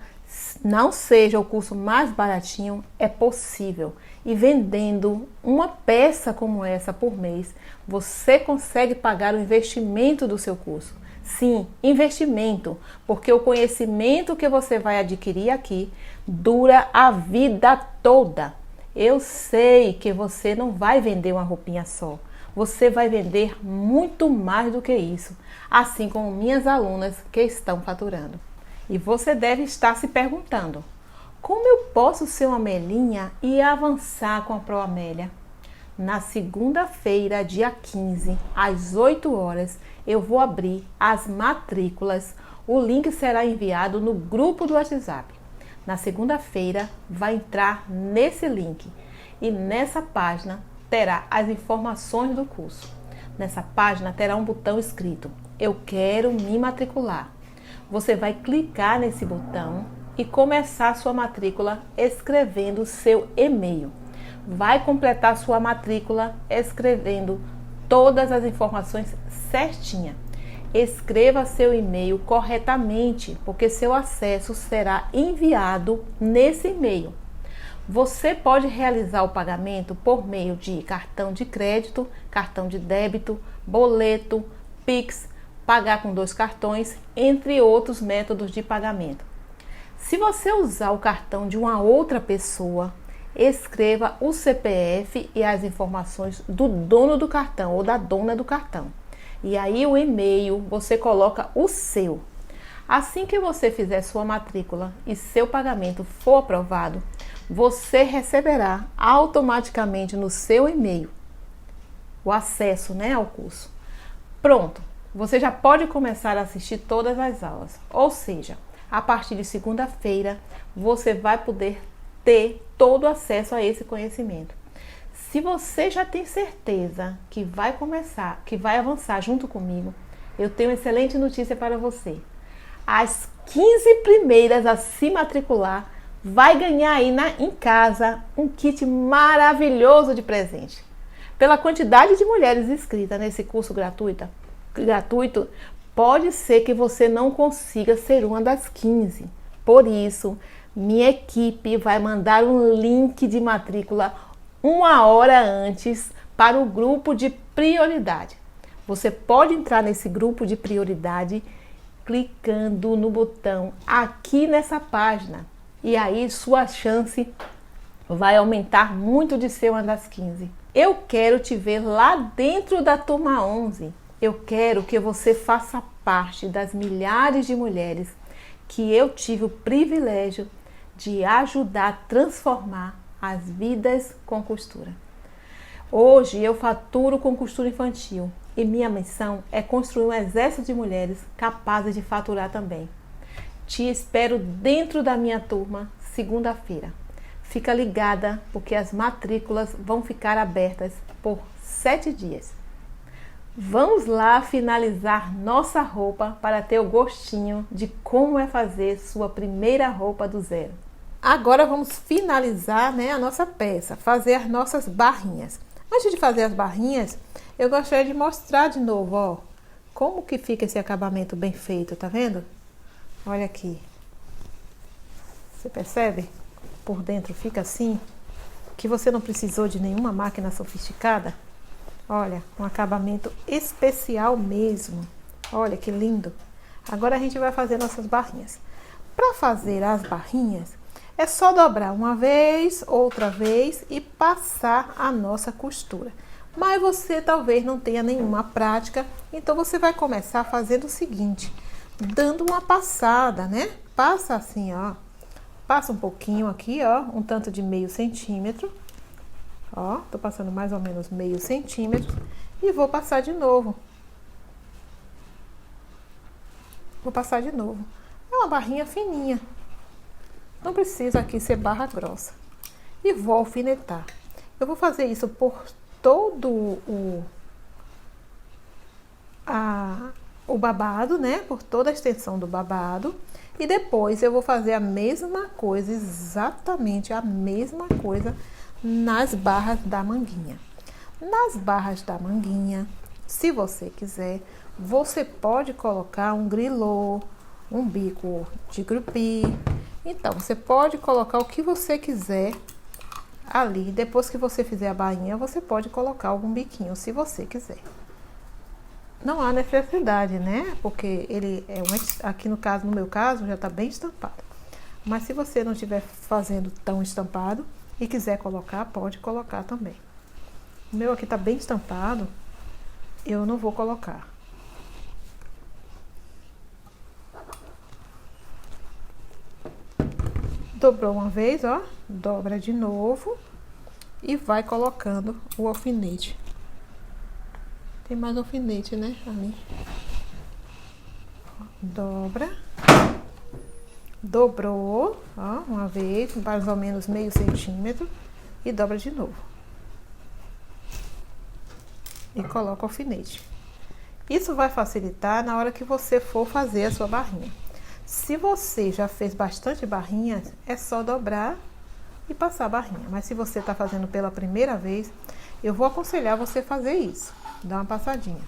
não seja o curso mais baratinho, é possível. E vendendo uma peça como essa por mês, você consegue pagar o investimento do seu curso. Sim, investimento, porque o conhecimento que você vai adquirir aqui dura a vida toda. Eu sei que você não vai vender uma roupinha só. Você vai vender muito mais do que isso, assim como minhas alunas que estão faturando. E você deve estar se perguntando, como eu posso ser uma Amelinha e avançar com a Pro Amélia? Na segunda-feira, dia 15, às 8 horas, eu vou abrir as matrículas. O link será enviado no grupo do WhatsApp. Na segunda-feira, vai entrar nesse link e nessa página terá as informações do curso. Nessa página terá um botão escrito "Eu quero me matricular". Você vai clicar nesse botão e começar sua matrícula escrevendo seu e-mail. Vai completar sua matrícula escrevendo todas as informações certinha. Escreva seu e-mail corretamente, porque seu acesso será enviado nesse e-mail. Você pode realizar o pagamento por meio de cartão de crédito, cartão de débito, boleto, Pix, pagar com 2 cartões, entre outros métodos de pagamento. Se você usar o cartão de uma outra pessoa, escreva o CPF e as informações do dono do cartão ou da dona do cartão. E aí o e-mail você coloca o seu. Assim que você fizer sua matrícula e seu pagamento for aprovado, você receberá automaticamente no seu e-mail o acesso, ao curso. Pronto, você já pode começar a assistir todas as aulas. Ou seja, a partir de segunda-feira, você vai poder ter todo o acesso a esse conhecimento. Se você já tem certeza que vai avançar junto comigo, eu tenho uma excelente notícia para você. As 15 primeiras a se matricular vai ganhar aí em casa um kit maravilhoso de presente. Pela quantidade de mulheres inscritas nesse curso gratuito, Pode ser que você não consiga ser uma das 15. Por isso, minha equipe vai mandar um link de matrícula 1 hora antes para o grupo de prioridade. Você pode entrar nesse grupo de prioridade clicando no botão aqui nessa página. E aí sua chance vai aumentar muito de ser uma das 15. Eu quero te ver lá dentro da turma 11. Eu quero que você faça parte das milhares de mulheres que eu tive o privilégio de ajudar a transformar as vidas com costura. Hoje eu faturo com costura infantil e minha missão é construir um exército de mulheres capazes de faturar também. Te espero dentro da minha turma segunda-feira. Fica ligada porque as matrículas vão ficar abertas por 7 dias. Vamos lá finalizar nossa roupa para ter o gostinho de como é fazer sua primeira roupa do zero. Agora vamos finalizar, a nossa peça, fazer as nossas barrinhas. Antes de fazer as barrinhas, eu gostaria de mostrar de novo, como que fica esse acabamento bem feito, tá vendo? Olha aqui. Você percebe? Por dentro fica assim, que você não precisou de nenhuma máquina sofisticada. Olha, um acabamento especial mesmo. Olha que lindo. Agora a gente vai fazer nossas barrinhas. Para fazer as barrinhas, é só dobrar uma vez, outra vez e passar a nossa costura. Mas você talvez não tenha nenhuma prática, então você vai começar fazendo o seguinte, dando uma passada, Passa assim, Passa um pouquinho aqui, um tanto de meio centímetro. Tô passando mais ou menos meio centímetro e vou passar de novo. Vou passar de novo. É uma barrinha fininha. Não precisa aqui ser barra grossa. E vou alfinetar. Eu vou fazer isso por todo o babado, Por toda a extensão do babado. E depois eu vou fazer a mesma coisa, exatamente a mesma coisa nas barras da manguinha. Nas barras da manguinha, se você quiser, você pode colocar um grilô, um bico de grupi. Então, você pode colocar o que você quiser ali. Depois que você fizer a bainha, você pode colocar algum biquinho, se você quiser. Não há necessidade, Porque ele aqui no meu caso, já tá bem estampado. Mas se você não estiver fazendo tão estampado e quiser colocar, pode colocar também. O meu aqui tá bem estampado, eu não vou colocar. Dobrou uma vez, dobra de novo e vai colocando o alfinete. Tem mais alfinete, ali. Dobra. Dobrou, uma vez, mais ou menos meio centímetro e dobra de novo. E coloca o alfinete. Isso vai facilitar na hora que você for fazer a sua barrinha. Se você já fez bastante barrinhas, é só dobrar e passar a barrinha. Mas se você está fazendo pela primeira vez, eu vou aconselhar você fazer isso. Dá uma passadinha.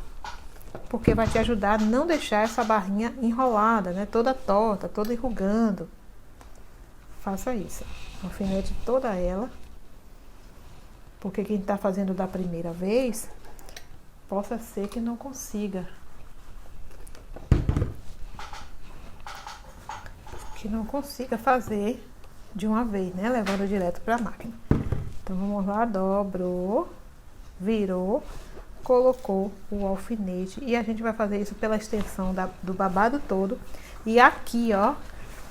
Porque vai te ajudar a não deixar essa barrinha enrolada, toda torta, toda enrugando. Faça isso. Alfinete toda ela. Porque quem está fazendo da primeira vez, possa ser que não consiga. Que não consiga fazer de uma vez, levando direto para a máquina. Então vamos lá, dobrou, virou, colocou o alfinete e a gente vai fazer isso pela extensão do babado todo e aqui,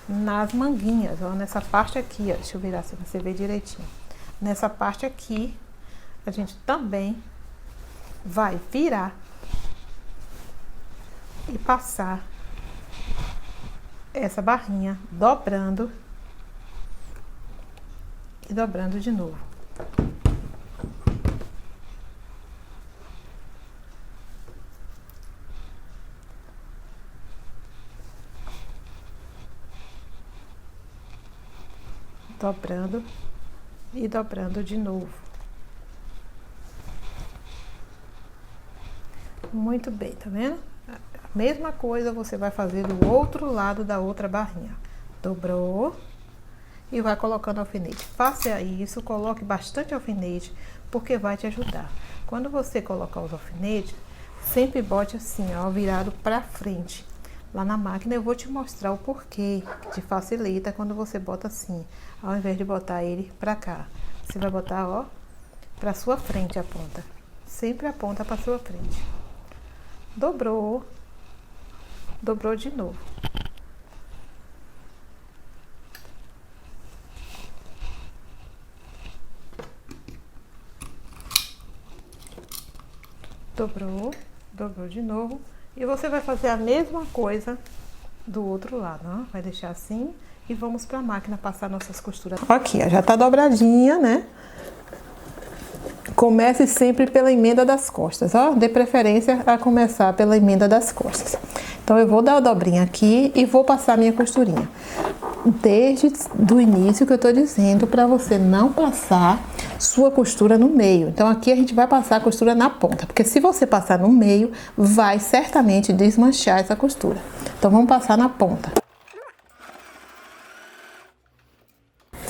nas manguinhas, nessa parte aqui, deixa eu virar se você ver direitinho. Nessa parte aqui, a gente também vai virar e passar essa barrinha, dobrando e dobrando de novo. Dobrando e dobrando de novo. Muito bem, tá vendo? Mesma coisa você vai fazer do outro lado da outra barrinha. Dobrou e vai colocando alfinete. Faça isso, coloque bastante alfinete, porque vai te ajudar. Quando você colocar os alfinetes, sempre bote assim, ó, virado para frente. Lá na máquina eu vou te mostrar o porquê que te facilita quando você bota assim, ao invés de botar ele para cá. Você vai botar, ó, para sua frente a ponta. Sempre a ponta para sua frente. Dobrou. Dobrou de novo. Dobrou, dobrou de novo. E você vai fazer a mesma coisa do outro lado, ó. Vai deixar assim e vamos para a máquina passar nossas costuras. Aqui, ó, já tá dobradinha, né? Comece sempre pela emenda das costas, ó. Dê preferência a começar pela emenda das costas. Então, eu vou dar a dobrinha aqui e vou passar minha costurinha. Desde o início que eu tô dizendo para você não passar sua costura no meio. Então, aqui a gente vai passar a costura na ponta, porque se você passar no meio, vai certamente desmanchar essa costura. Então, vamos passar na ponta.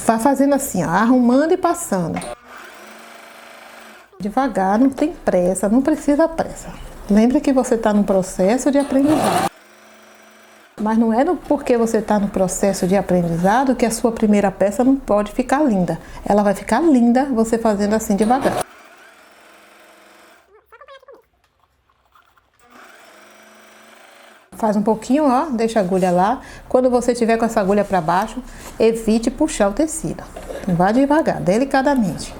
Vai fazendo assim, ó, arrumando e passando. Devagar, não tem pressa, não precisa pressa. Lembra que você está no processo de aprendizado. Mas não é porque você está no processo de aprendizado que a sua primeira peça não pode ficar linda. Ela vai ficar linda você fazendo assim devagar. Faz um pouquinho, ó, deixa a agulha lá. Quando você tiver com essa agulha para baixo, evite puxar o tecido. Vá devagar, delicadamente.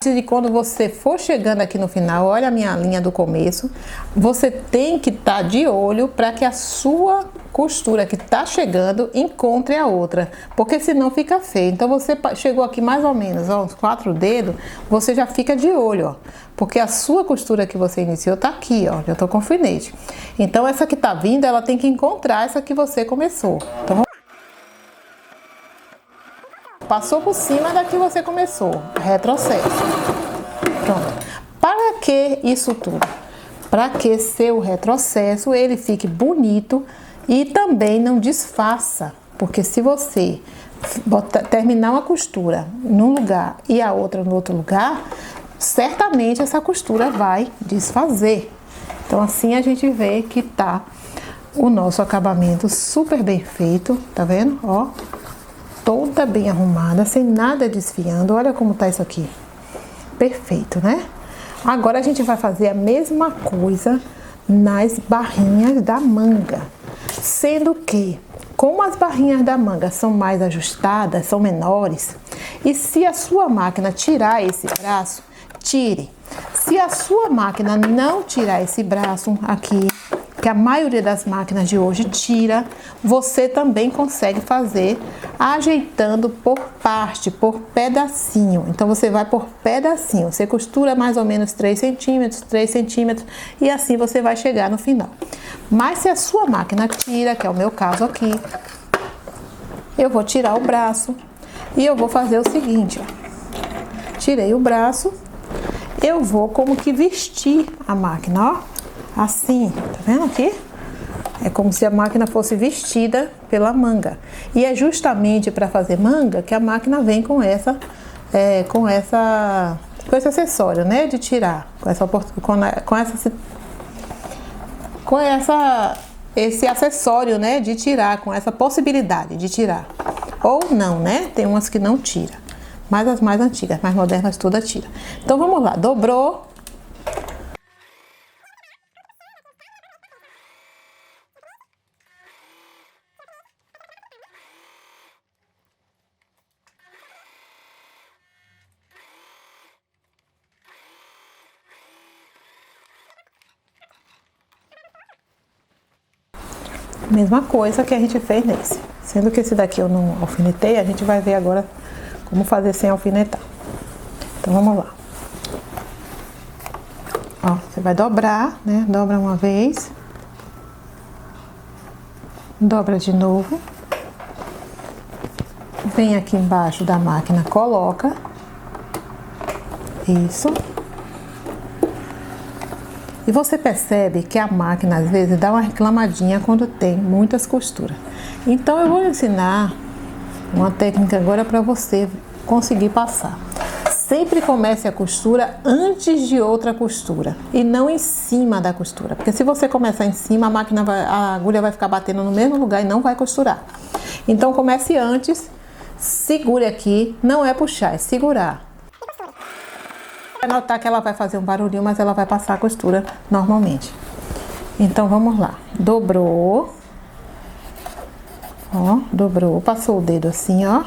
De quando você for chegando aqui no final, olha a minha linha do começo, você tem que estar de olho para que a sua costura que está chegando encontre a outra, porque senão fica feio. Então você chegou aqui mais ou menos, ó, uns 4 dedos, você já fica de olho, ó, porque a sua costura que você iniciou tá aqui, ó, já tô com alfinete. Então essa que tá vindo, ela tem que encontrar essa que você começou. Então passou por cima da que você começou, retrocesso. Pronto. Para que isso tudo? Para que seu retrocesso ele fique bonito e também não desfaça, porque se você terminar uma costura num lugar e a outra no outro lugar, certamente essa costura vai desfazer. Então assim a gente vê que tá o nosso acabamento super bem feito, tá vendo? Ó, toda bem arrumada, sem nada desfiando. Olha como tá isso aqui. Perfeito, né? Agora a gente vai fazer a mesma coisa nas barrinhas da manga. Sendo que, como as barrinhas da manga são mais ajustadas, são menores, e se a sua máquina tirar esse braço, tire. Se a sua máquina não tirar esse braço aqui, que a maioria das máquinas de hoje tira, você também consegue fazer ajeitando por parte, por pedacinho. Então você vai por pedacinho, você costura mais ou menos 3 centímetros, 3 centímetros e assim você vai chegar no final. Mas se a sua máquina tira, que é o meu caso aqui, eu vou tirar o braço e eu vou fazer o seguinte, ó. Tirei o braço, eu vou como que vestir a máquina, ó. Assim, tá vendo aqui? É como se a máquina fosse vestida pela manga. E é justamente para fazer manga que a máquina vem com com esse acessório, né? De tirar, esse acessório, né? De tirar, com essa possibilidade de tirar. Ou não, né? Tem umas que não tira. Mas as mais antigas, mais modernas, toda tira. Então vamos lá, dobrou. Mesma coisa que a gente fez nesse. Sendo que esse daqui eu não alfinetei, a gente vai ver agora como fazer sem alfinetar. Então, vamos lá. Ó, você vai dobrar, né? Dobra uma vez. Dobra de novo. Vem aqui embaixo da máquina, coloca. Isso. E você percebe que a máquina às vezes dá uma reclamadinha quando tem muitas costuras. Então eu vou ensinar uma técnica agora para você conseguir passar. Sempre comece a costura antes de outra costura e não em cima da costura, porque se você começar em cima, a agulha vai ficar batendo no mesmo lugar e não vai costurar. Então comece antes, segure aqui, não é puxar, é segurar. Vai notar que ela vai fazer um barulhinho, mas ela vai passar a costura normalmente. Então vamos lá, dobrou, ó, dobrou, passou o dedo assim, ó.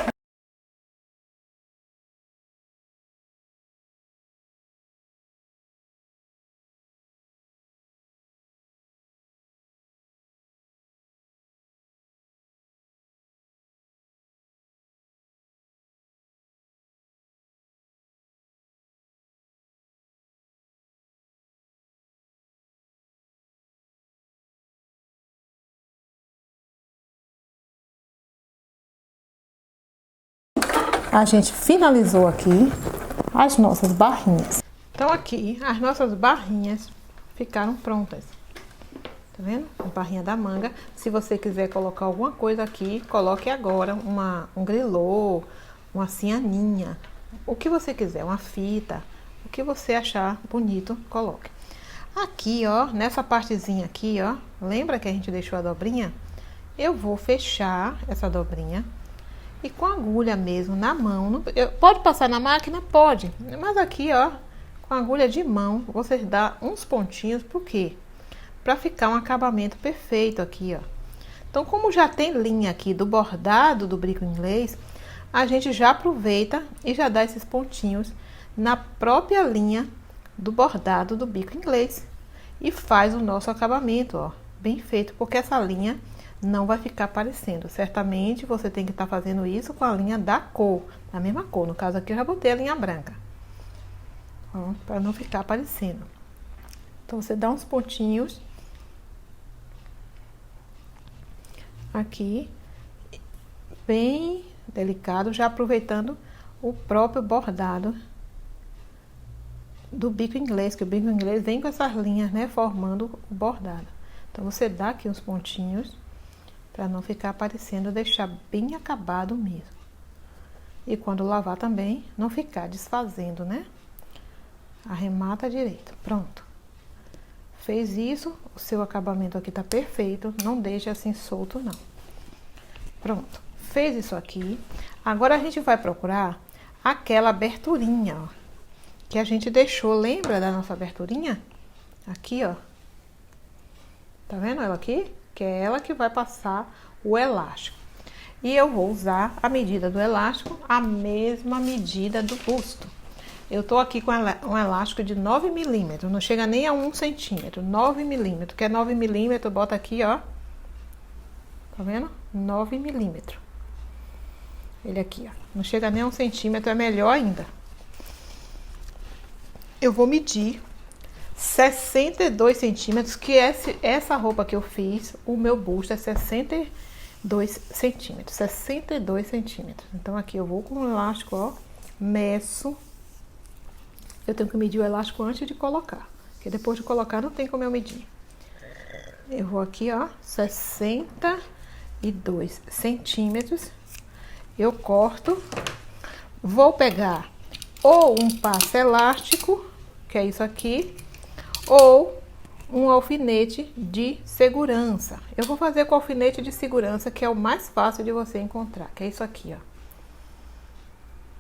A gente finalizou aqui as nossas barrinhas. Então aqui as nossas barrinhas ficaram prontas. Tá vendo? A barrinha da manga. Se você quiser colocar alguma coisa aqui, coloque agora um grilô, uma cianinha, o que você quiser, uma fita, o que você achar bonito, coloque. Aqui, ó, nessa partezinha aqui, ó, lembra que a gente deixou a dobrinha? Eu vou fechar essa dobrinha. E com a agulha mesmo na mão, pode passar na máquina? Pode, mas aqui, ó, com a agulha de mão, você dá uns pontinhos, por quê? Para ficar um acabamento perfeito aqui, ó. Então, como já tem linha aqui do bordado do bico inglês, a gente já aproveita e já dá esses pontinhos na própria linha do bordado do bico inglês. E faz o nosso acabamento, ó, bem feito, porque essa linha não vai ficar aparecendo. Certamente você tem que estar fazendo isso com a linha da cor, da mesma cor. No caso aqui eu já botei a linha branca, para não ficar aparecendo. Então você dá uns pontinhos aqui, bem delicado, já aproveitando o próprio bordado do bico inglês, que o bico inglês vem com essas linhas, né, formando o bordado. Então você dá aqui uns pontinhos para não ficar aparecendo, deixar bem acabado mesmo. E quando lavar também, não ficar desfazendo, né? Arremata direito. Pronto. Fez isso, o seu acabamento aqui tá perfeito, não deixe assim solto, não. Pronto. Fez isso aqui. Agora a gente vai procurar aquela aberturinha, ó, que a gente deixou, lembra da nossa aberturinha? Aqui, ó. Tá vendo ela aqui? Que é ela que vai passar o elástico. E eu vou usar a medida do elástico, a mesma medida do busto. Eu tô aqui com um elástico de 9 milímetros, não chega nem a 1 centímetro, 9 milímetros, que é 9 milímetros, bota aqui, ó. Tá vendo? 9 milímetros. Ele aqui, ó. Não chega nem a 1 centímetro, é melhor ainda. Eu vou medir 62 centímetros, que essa roupa que eu fiz, o meu busto é 62 centímetros. 62 centímetros. Então, aqui eu vou com o elástico, ó, meço. Eu tenho que medir o elástico antes de colocar, porque depois de colocar não tem como eu medir. Eu vou aqui, ó, 62 centímetros. Eu corto. Vou pegar ou um passo elástico, que é isso aqui, ou um alfinete de segurança. Eu vou fazer com alfinete de segurança, que é o mais fácil de você encontrar, que é isso aqui, ó.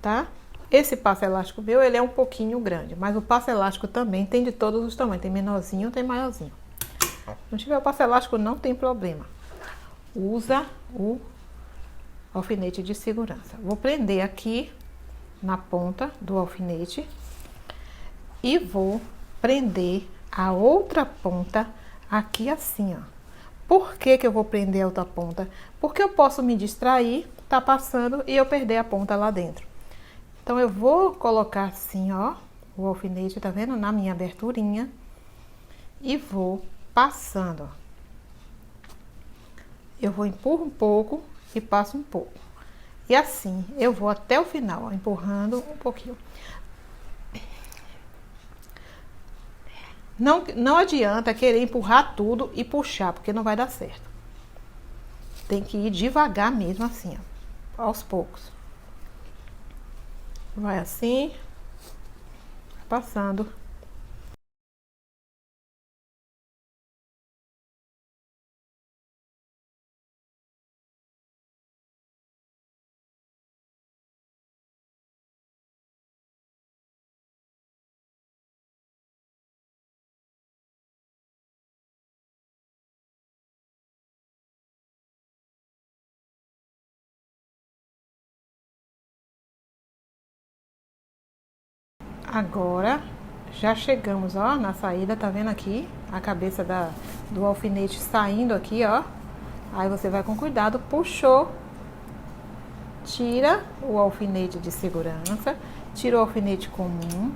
Tá? Esse passo elástico meu, ele é um pouquinho grande, mas o passo elástico também tem de todos os tamanhos. Tem menorzinho, tem maiorzinho. Se não tiver o passo elástico, não tem problema. Usa o alfinete de segurança. Vou prender aqui na ponta do alfinete e vou prender a outra ponta aqui assim, ó, Por que eu vou prender a outra ponta? Porque eu posso me distrair, tá passando e eu perder a ponta lá dentro. Então eu vou colocar assim, ó, o alfinete, tá vendo? Na minha aberturinha e vou passando, ó. Eu vou empurrar um pouco e passo um pouco. E assim, eu vou até o final, ó, empurrando um pouquinho. Não adianta querer empurrar tudo e puxar, porque não vai dar certo. Tem que ir devagar mesmo assim, ó, aos poucos. Vai assim, passando. Agora, já chegamos, ó, na saída, tá vendo aqui? A cabeça do alfinete saindo aqui, ó. Aí você vai com cuidado, puxou, tira o alfinete de segurança, tira o alfinete comum,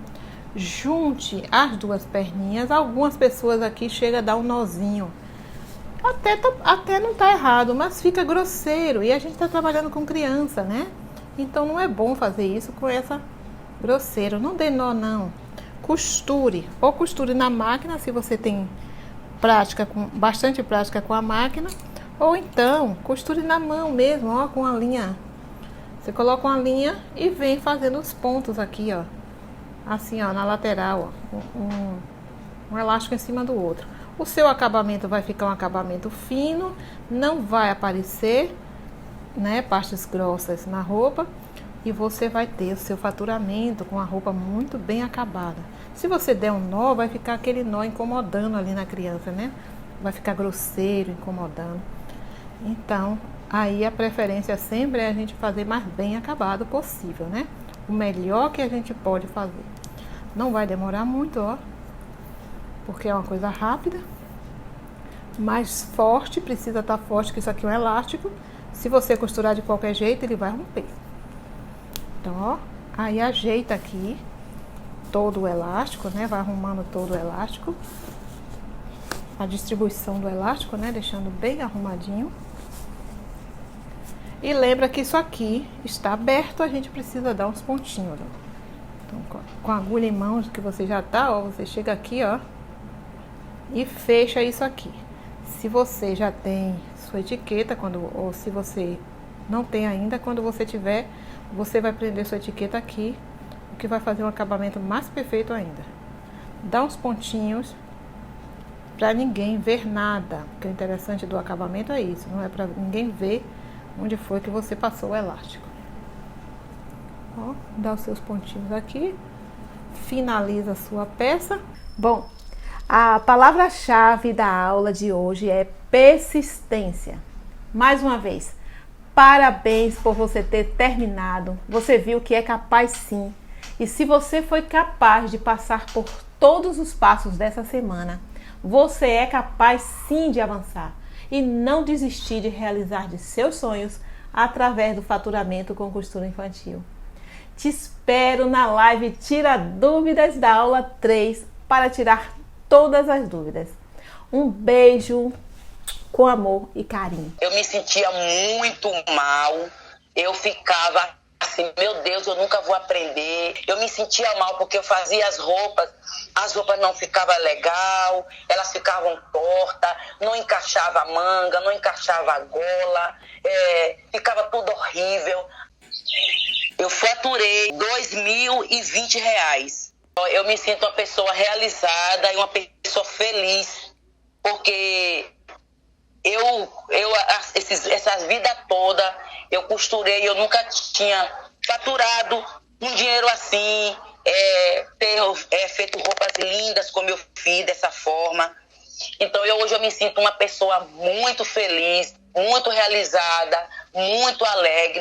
junte as duas perninhas. Algumas pessoas aqui chegam a dar um nozinho. Até não tá errado, mas fica grosseiro. E a gente tá trabalhando com criança, né? Então não é bom fazer isso com essa grosseiro. Não dê nó, não. Costure. Ou costure na máquina, se você tem bastante prática com a máquina. Ou então, costure na mão mesmo, ó, com a linha. Você coloca uma linha e vem fazendo os pontos aqui, ó. Assim, ó, na lateral, ó. Um elástico em cima do outro. O seu acabamento vai ficar um acabamento fino, não vai aparecer, né, partes grossas na roupa. E você vai ter o seu faturamento com a roupa muito bem acabada. Se você der um nó, vai ficar aquele nó incomodando ali na criança, né? Vai ficar grosseiro, incomodando. Então, aí a preferência sempre é a gente fazer mais bem acabado possível, né? O melhor que a gente pode fazer. Não vai demorar muito, ó. Porque é uma coisa rápida. Mais forte, precisa estar forte, que isso aqui é um elástico. Se você costurar de qualquer jeito, ele vai romper. Então, ó, aí ajeita aqui todo o elástico, né? Vai arrumando todo o elástico. A distribuição do elástico, né? Deixando bem arrumadinho. E lembra que isso aqui está aberto, a gente precisa dar uns pontinhos, ó. Então, com a agulha em mãos que você já tá, ó, você chega aqui, ó, e fecha isso aqui. Se você já tem sua etiqueta, ou se você não tem ainda, quando você tiver, você vai prender sua etiqueta aqui, o que vai fazer um acabamento mais perfeito ainda. Dá uns pontinhos para ninguém ver nada, porque o interessante do acabamento é isso, não é para ninguém ver onde foi que você passou o elástico. Ó, dá os seus pontinhos aqui, finaliza a sua peça. Bom, a palavra-chave da aula de hoje é persistência. Mais uma vez, parabéns por você ter terminado. Você viu que é capaz sim. E se você foi capaz de passar por todos os passos dessa semana, você é capaz sim de avançar e não desistir de realizar de seus sonhos através do faturamento com costura infantil. Te espero na live Tira Dúvidas da aula 3 para tirar todas as dúvidas. Um beijo com amor e carinho. Eu me sentia muito mal, eu ficava assim, meu Deus, eu nunca vou aprender. Eu me sentia mal porque eu fazia as roupas não ficavam legal, elas ficavam tortas, não encaixava a manga, não encaixava a gola, ficava tudo horrível. Eu faturei R$2.020. Eu me sinto uma pessoa realizada e uma pessoa feliz, porque essa vida toda eu costurei, eu nunca tinha faturado um dinheiro assim, ter feito roupas lindas como eu fiz dessa forma. Então hoje eu me sinto uma pessoa muito feliz, muito realizada, muito alegre.